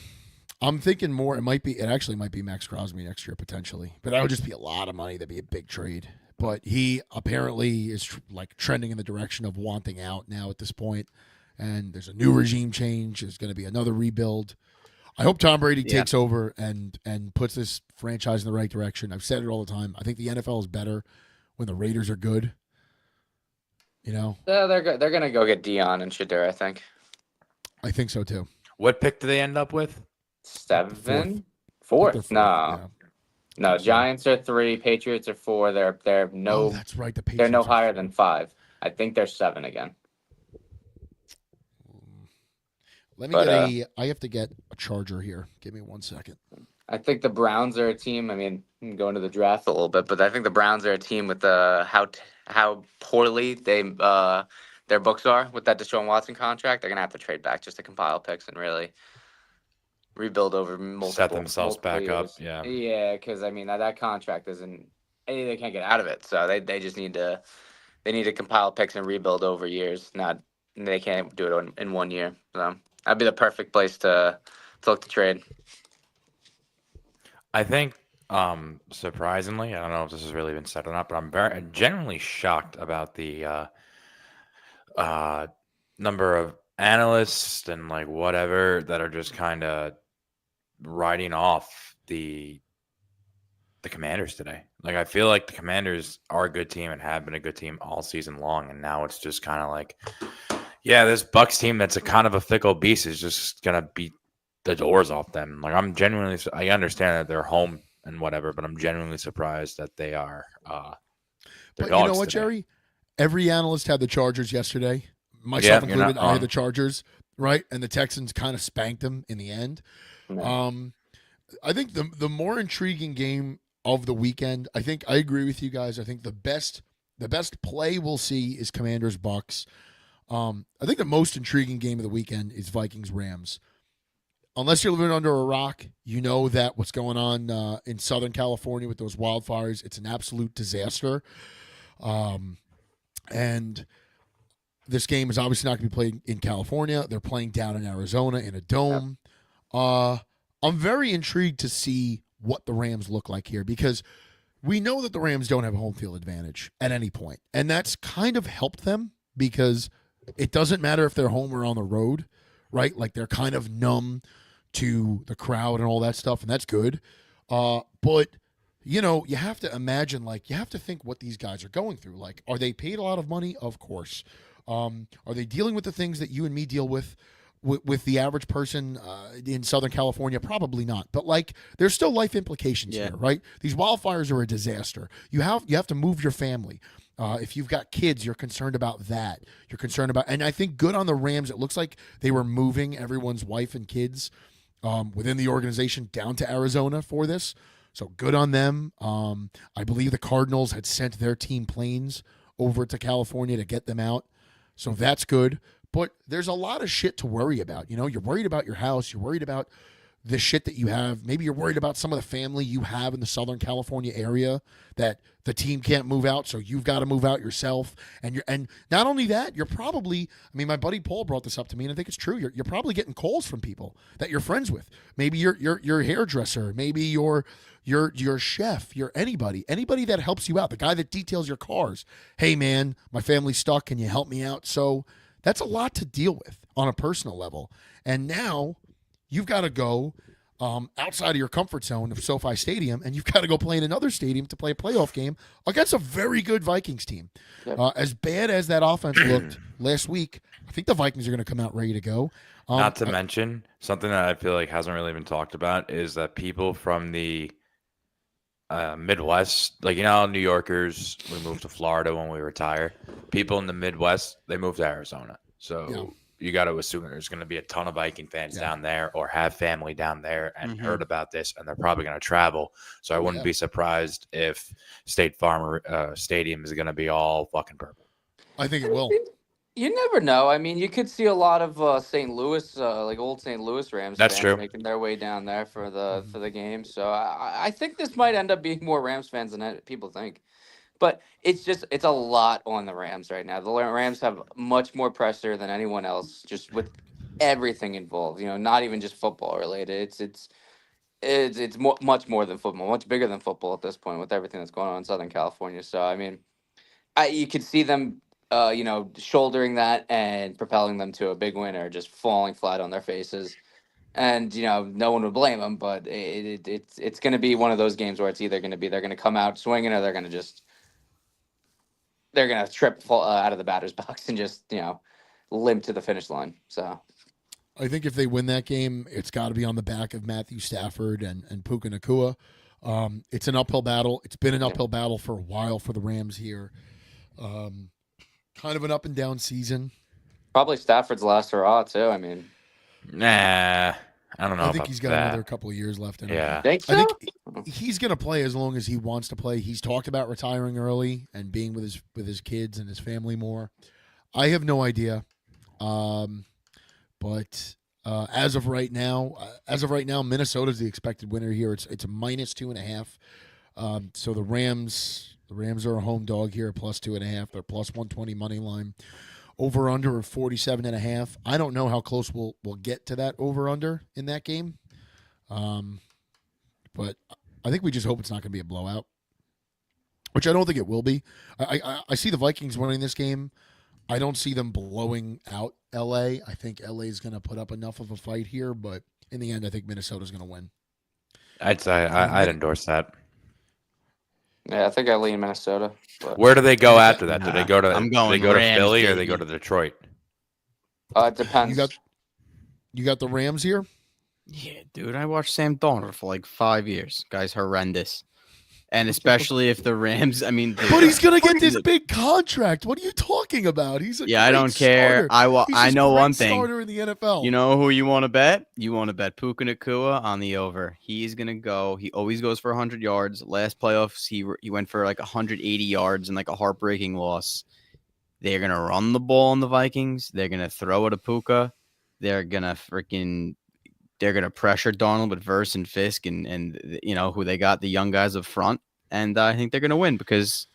thinking more. It actually might be Max Crosby next year potentially, but that would just be a lot of money. That'd be a big trade. But he apparently is trending in the direction of wanting out now at this point. And there's a new regime change. There's going to be another rebuild. I hope Tom Brady takes over and puts this franchise in the right direction. I've said it all the time. I think the NFL is better when the Raiders are good. Yeah, they're gonna go get Dion and Shadur, I think. I think so too. What pick do they end up with? 7? They're 4th? No. yeah. No, Giants are 3, Patriots are 4. They're Oh, no that's right. The Patriots they're no are- higher than 5. I think they're 7 again. Let me But, I have to get a charger here. Give me 1 second. I think the Browns are a team. I mean, I'm going to the draft a little bit, but I think the Browns are a team with how poorly their books are with that Deshaun Watson contract. They're gonna have to trade back just to compile picks and really rebuild over multiple themselves back up, years. yeah. Yeah, because I mean that contract isn't. They can't get out of it, so they just need to compile picks and rebuild over years. They can't do it in 1 year. So that'd be the perfect place to look to trade. I think, surprisingly, I don't know if this has really been said or not, but I'm genuinely shocked about the number of analysts and whatever that are just kind of writing off the Commanders today. I feel like the Commanders are a good team and have been a good team all season long, and now it's just kind of this Bucks team that's a kind of a fickle beast is just gonna beat the doors off them. I understand that they're home and whatever, but I'm genuinely surprised that they are. But you know what, Jerry? Every analyst had the Chargers yesterday, myself you're not included. I had wrong. the Chargers, right? And the Texans kind of spanked them in the end. I think the more intriguing game of the weekend, I agree with you guys. I think the best play we'll see is Commanders Bucks. I think the most intriguing game of the weekend is Vikings Rams. Unless you're living under a rock, you know that what's going on in Southern California with those wildfires, it's an absolute disaster. And this game is obviously not going to be played in California. They're playing down in Arizona in a dome. I'm very intrigued to see what the Rams look like here because we know that the Rams don't have a home field advantage at any point, and that's kind of helped them because it doesn't matter if they're home or on the road, right? Like they're kind of numb to the crowd and all that stuff, and that's good. But you know, you have to imagine, like, you have to think what these guys are going through. Like, are they paid a lot of money? Of course. Are they dealing with the things that you and me deal with the average person in Southern California? Probably not. But like, there's still life implications here, right? These wildfires are a disaster. You have to move your family. If you've got kids, you're concerned about that. You're concerned about, and I think good on the Rams. It looks like they were moving everyone's wife and kids within the organization down to Arizona for this. So good on them. I believe the Cardinals had sent their team planes over to California to get them out. So that's good. But there's a lot of shit to worry about. You know, you're worried about your house. You're worried about the shit that you have. Maybe you're worried about some of the family you have in the Southern California area that the team can't move out, so you've got to move out yourself. And not only that, you're probably, I mean, my buddy Paul brought this up to me, and I think it's true. You're probably getting calls from people that you're friends with. Maybe your hairdresser, maybe your chef, your anybody that helps you out, the guy that details your cars. Hey man, my family's stuck. Can you help me out? So that's a lot to deal with on a personal level. And now you've got to go outside of your comfort zone of SoFi Stadium, and you've got to go play in another stadium to play a playoff game against a very good Vikings team. Yep. As bad as that offense looked last week, I think the Vikings are going to come out ready to go. Not to mention, something that I feel like hasn't really been talked about is that people from the Midwest, like, you know, New Yorkers, we moved to Florida when we retire. People in the Midwest, they moved to Arizona. So you got to assume there's going to be a ton of Viking fans down there or have family down there and heard about this, and they're probably going to travel. So I wouldn't be surprised if State Farm Stadium is going to be all fucking purple. I think it will. You never know. I mean, you could see a lot of St. Louis, like old St. Louis Rams That's fans true. making their way down there for the game. So I think this might end up being more Rams fans than people think. But it's a lot on the Rams right now. The Rams have much more pressure than anyone else, just with everything involved. You know, not even just football related. It's much more than football, much bigger than football at this point with everything that's going on in Southern California. So I mean, you could see them, shouldering that and propelling them to a big win, or just falling flat on their faces. And no one would blame them, but it's going to be one of those games where it's either going to be they're going to come out swinging, or they're going to trip out of the batter's box and just limp to the finish line. So I think if they win that game, it's got to be on the back of Matthew Stafford and Puka Nacua. It's an uphill battle. It's been an uphill battle for a while for the Rams here. Kind of an up and down season. probably Stafford's last hurrah too. I mean, Nah, I don't know. I think about he's got that. another couple of years left in him. Yeah. think so? I think he's going to play as long as he wants to play. He's talked about retiring early and being with his kids and his family more. I have no idea. But as of right now, Minnesota's the expected winner here. It's a -2.5. So the Rams are a home dog here, +2.5. They're +120 money line. Over under of 47.5. I don't know how close we'll get to that over under in that game. But I think we just hope it's not going to be a blowout, which I don't think it will be. I see the Vikings winning this game. I don't see them blowing out LA. I think LA is going to put up enough of a fight here, but in the end, I think Minnesota's going to win. I'd say I'd endorse that. Yeah, I think I lean Minnesota. But Where do they go after that? Do they Nah, go to I'm do going they go to Rams, Philly or baby. they go to Detroit? it depends. You got the Rams here? Yeah, dude, I watched Sam Darnold for like 5 years. Guy's horrendous. And especially if the Rams, I mean, But he's going to get this big contract. What are you talking about? He's a yeah, I great don't care. starter. He's I this know great one thing. starter in the NFL. You know who you want to bet? You want to bet Puka Nacua on the over. He's gonna go. He always goes for 100 yards. Last playoffs, he went for like 180 yards and like a heartbreaking loss. They're gonna run the ball on the Vikings. They're gonna throw it to Puka. They're gonna pressure Darnold with Verse and Fisk and who they got, the young guys up front. And I think they're gonna win because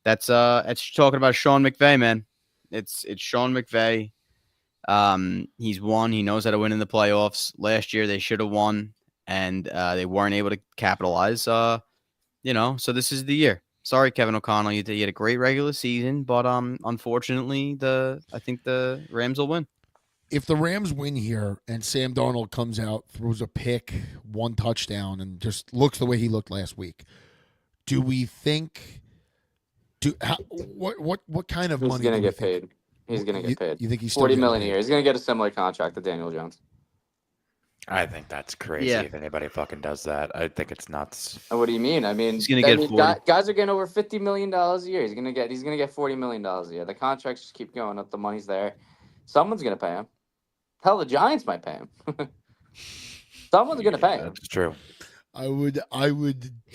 that's talking about Sean McVay, man. It's Sean McVay. He's won. He knows how to win in the playoffs. Last year they should have won, and they weren't able to capitalize. So this is the year. Sorry, Kevin O'Connell. You had a great regular season, but unfortunately, I think the Rams will win. If the Rams win here and Sam Darnold comes out, throws a pick, 1 touchdown, and just looks the way he looked last week, do we think? What kind of He's money? gonna do we get think? paid. He's gonna get paid. You think he's still 40 getting million a paid? year. He's gonna get a similar contract to Daniel Jones. I think that's crazy Yeah. if anybody fucking does that. I think it's nuts. And what do you mean? I mean, He's gonna get 40. guys are getting over $50 million a year. He's gonna get $40 million a year. The contracts just keep going up. The money's there. Someone's gonna pay him. Hell, the Giants might pay him. Someone's gonna pay him. That's true. I would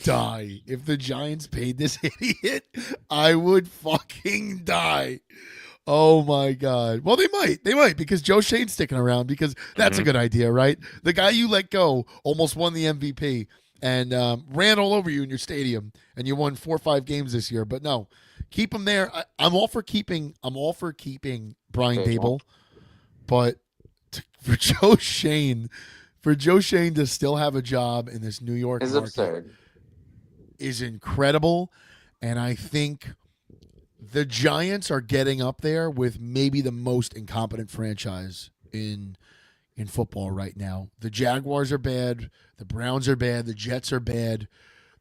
die if the Giants paid this idiot. I would fucking die. Oh my God. Well, they might because Joe Shane's sticking around because that's a good idea, right? The guy you let go almost won the MVP and ran all over you in your stadium, and you won 4 or 5 games this year. But no, keep him there. I'm all for keeping Brian Dable, but for Joe Shane to still have a job in this New York It's market absurd. is incredible, and I think the Giants are getting up there with maybe the most incompetent franchise in football right now. The Jaguars are bad, the Browns are bad, the Jets are bad.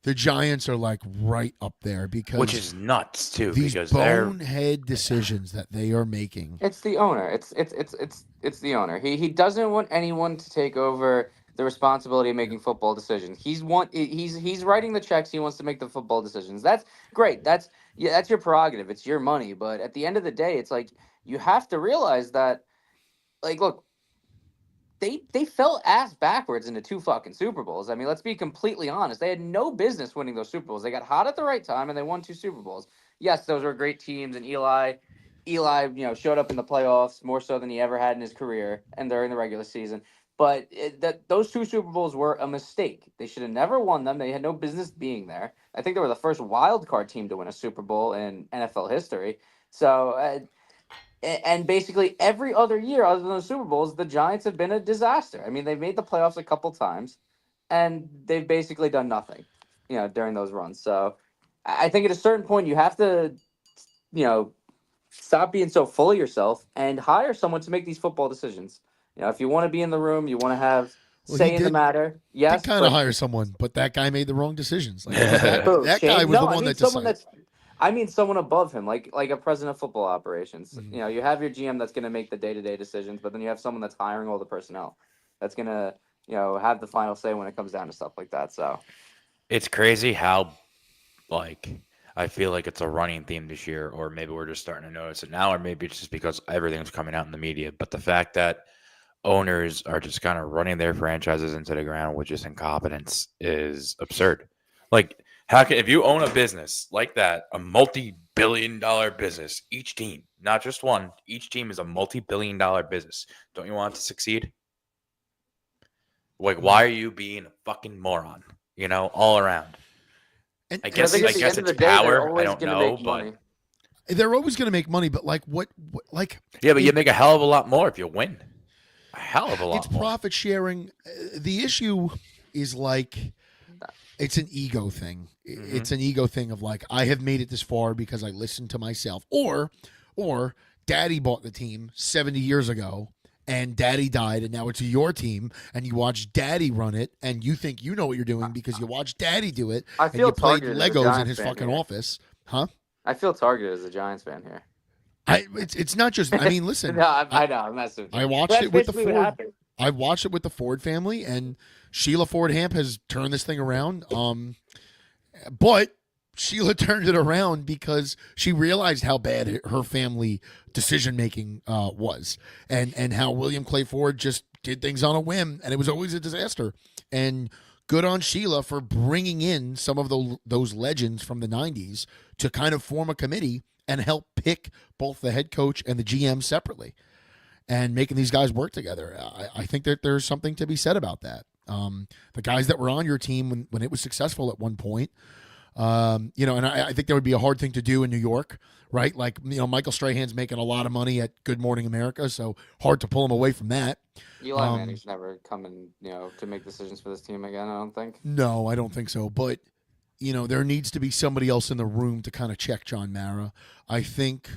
The Giants are like right up there because Which is nuts too, these because they're bonehead decisions that they are making. It's the owner. It's the owner. He doesn't want anyone to take over the responsibility of making football decisions. He's writing the checks. He wants to make the football decisions. That's great. That's your prerogative. It's your money. But at the end of the day, it's like you have to realize that, like, look, they fell ass backwards into 2 fucking Super Bowls. I mean, let's be completely honest. They had no business winning those Super Bowls. They got hot at the right time and they won 2 Super Bowls. Yes, those were great teams, and Eli, showed up in the playoffs more so than he ever had in his career and during the regular season. But those 2 Super Bowls were a mistake. They should have never won them. They had no business being there. I think they were the first wild card team to win a Super Bowl in NFL history. So, and basically every other year other than the Super Bowls, the Giants have been a disaster. I mean, they've made the playoffs a couple times, and they've basically done nothing, during those runs. So I think at a certain point you have to, stop being so full of yourself and hire someone to make these football decisions. If you want to be in the room, you want to have say in the matter. Yes, They kind of hire someone, but that guy made the wrong decisions. Like, Who, that Shane? guy was No, the I one mean that someone decided. I mean someone above him, like a president of football operations. Mhm. You have your GM that's going to make the day-to-day decisions, but then you have someone that's hiring all the personnel that's going to, have the final say when it comes down to stuff like that. So it's crazy how, I feel like it's a running theme this year, or maybe we're just starting to notice it now, or maybe it's just because everything's coming out in the media. But the fact that owners are just kind of running their franchises into the ground with just incompetence is absurd. Like, if you own a business like that, a multi-billion-dollar business, each team, not just one, each team is a multi-billion-dollar business. Don't you want it to succeed? Like, why are you being a fucking moron? All around. And I guess at the end it's of the day, they're power. I always don't gonna know, make but money. they're always going to make money, but like yeah, but you make a hell of a lot more if you win. A hell of a lot it's more. profit sharing. The issue is like it's an ego thing. Mhm. It's an ego thing of like I have made it this far because I listened to myself, or Daddy bought the team 70 years ago. And Daddy died, and now it's your team, and you watch Daddy run it, and you think you know what you're doing because you watched Daddy do it, I and feel you played targeted as a Legos in Giants his fan fucking here. office, huh? I feel targeted as a Giants fan here. It's not just. I mean, listen. No, I know. I'm messing with you. I watched That's it with the basically what Ford. happened. I watched it with the Ford family, and Sheila Ford Hamp has turned this thing around. But Sheila turned it around because she realized how bad her family decision making was, and how William Clay Ford just did things on a whim, and it was always a disaster. And good on Sheila for bringing in some of those legends from the '90s to kind of form a committee and help pick both the head coach and the GM separately, and making these guys work together. I think that there's something to be said about that. The guys that were on your team when it was successful at one point. And I think that would be a hard thing to do in New York, right? Like, Michael Strahan's making a lot of money at Good Morning America, so hard to pull him away from that. Eli Manning's never coming, to make decisions for this team again. I don't think. No, I don't think so. But there needs to be somebody else in the room to kind of check John Mara. I think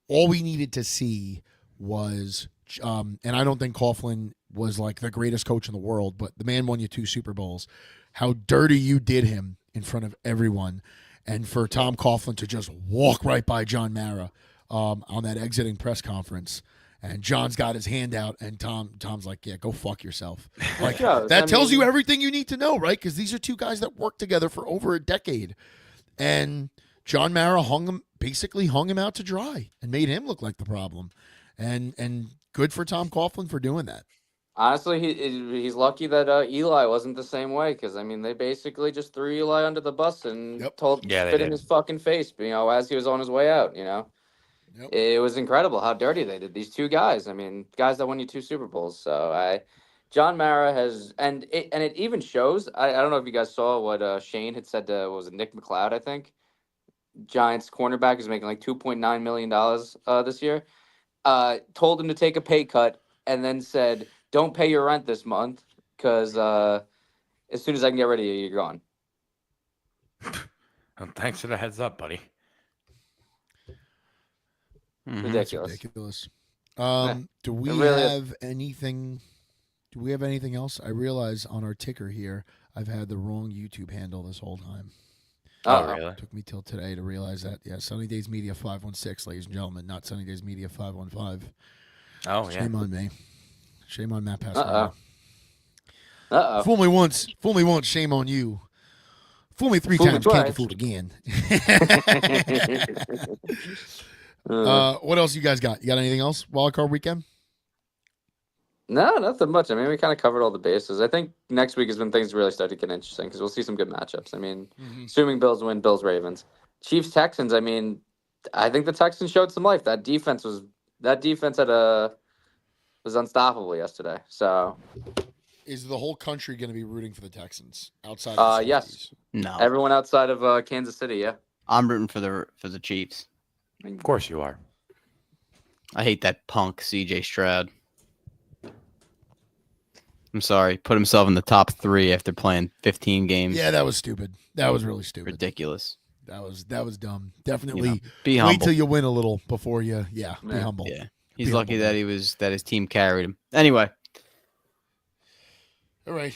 all we needed to see was, and I don't think Coughlin was like the greatest coach in the world, but the man won you 2 Super Bowls. How dirty you did him in front of everyone, and for Tom Coughlin to just walk right by John Mara on that exiting press conference. And John's got his hand out, and Tom's like, "Yeah, go fuck yourself." Like that tells you everything you need to know, right? Because these are 2 guys that worked together for over a decade, and John Mara basically hung him out to dry and made him look like the problem. And good for Tom Coughlin for doing that. Honestly, he's lucky that Eli wasn't the same way, because I mean they basically just threw Eli under the bus and Yep. Yeah, they spit in did. his fucking face, as he was on his way out. Yep. It was incredible how dirty they did. These 2 guys, I mean, guys that won you 2 Super Bowls. So John Mara has, and it even shows. I don't know if you guys saw what Shane had said to, what was it, Nick McLeod, I think. Giants cornerback is making like $2.9 million this year. Told him to take a pay cut, and then said, "Don't pay your rent this month, because as soon as I can get rid of you, you're gone." Well, thanks for the heads up, buddy. Mhm. Ridiculous. Ridiculous. Yeah, Do we really is. have anything? Do we have anything else? I realize on our ticker here, I've had the wrong YouTube handle this whole time. Oh, really? Took me till today to realize that. Yeah, Sunny Days Media 516, ladies and gentlemen, not Sunny Days Media 515. Oh, yeah. Shame on me. Shame on Matt Pasquale. Uh-oh. Fool me once, shame on you. Fool me 3 Fool me times, can't twice. get fooled again. Uh, What else you guys got? You got anything else? Wildcard weekend? no, nothing much. I mean, we kind of covered all the bases. I think next week is when things really start to get interesting, because we'll see some good matchups. I mean, assuming Bills win, Bills Ravens, Chiefs Texans. I mean, I think the Texans showed some life. That defense was unstoppable yesterday. So Is the whole country going to be rooting for the Texans outside of the yes. safeties? No, everyone outside of Kansas City, yeah. I'm rooting for the Chiefs. Of course you are. I hate that punk CJ Stroud. I'm sorry, put himself in the top 3 after playing 15 games. Yeah, that was stupid. That was really stupid. Ridiculous. That was dumb. You Definitely know, be wait humble. till you win a little before you be Yeah. humble. Yeah, he's Be lucky humble. that his team carried him. Anyway, All right.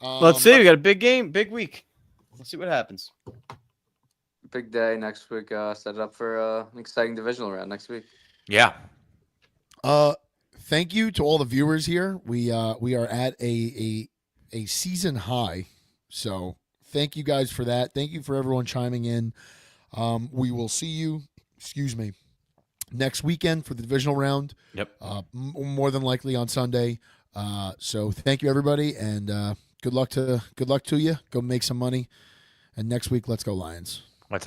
let's see. We got a big game, big week. Let's see what happens. Big day next week. Set it up for an exciting divisional round next week. Yeah. Thank you to all the viewers here. We are at a season high. So thank you guys for that. Thank you for everyone chiming in. We will see you, next weekend for the divisional round. Yep. More than likely on Sunday. So thank you everybody, and good luck to you. Go make some money. And next week, let's go Lions. What's up?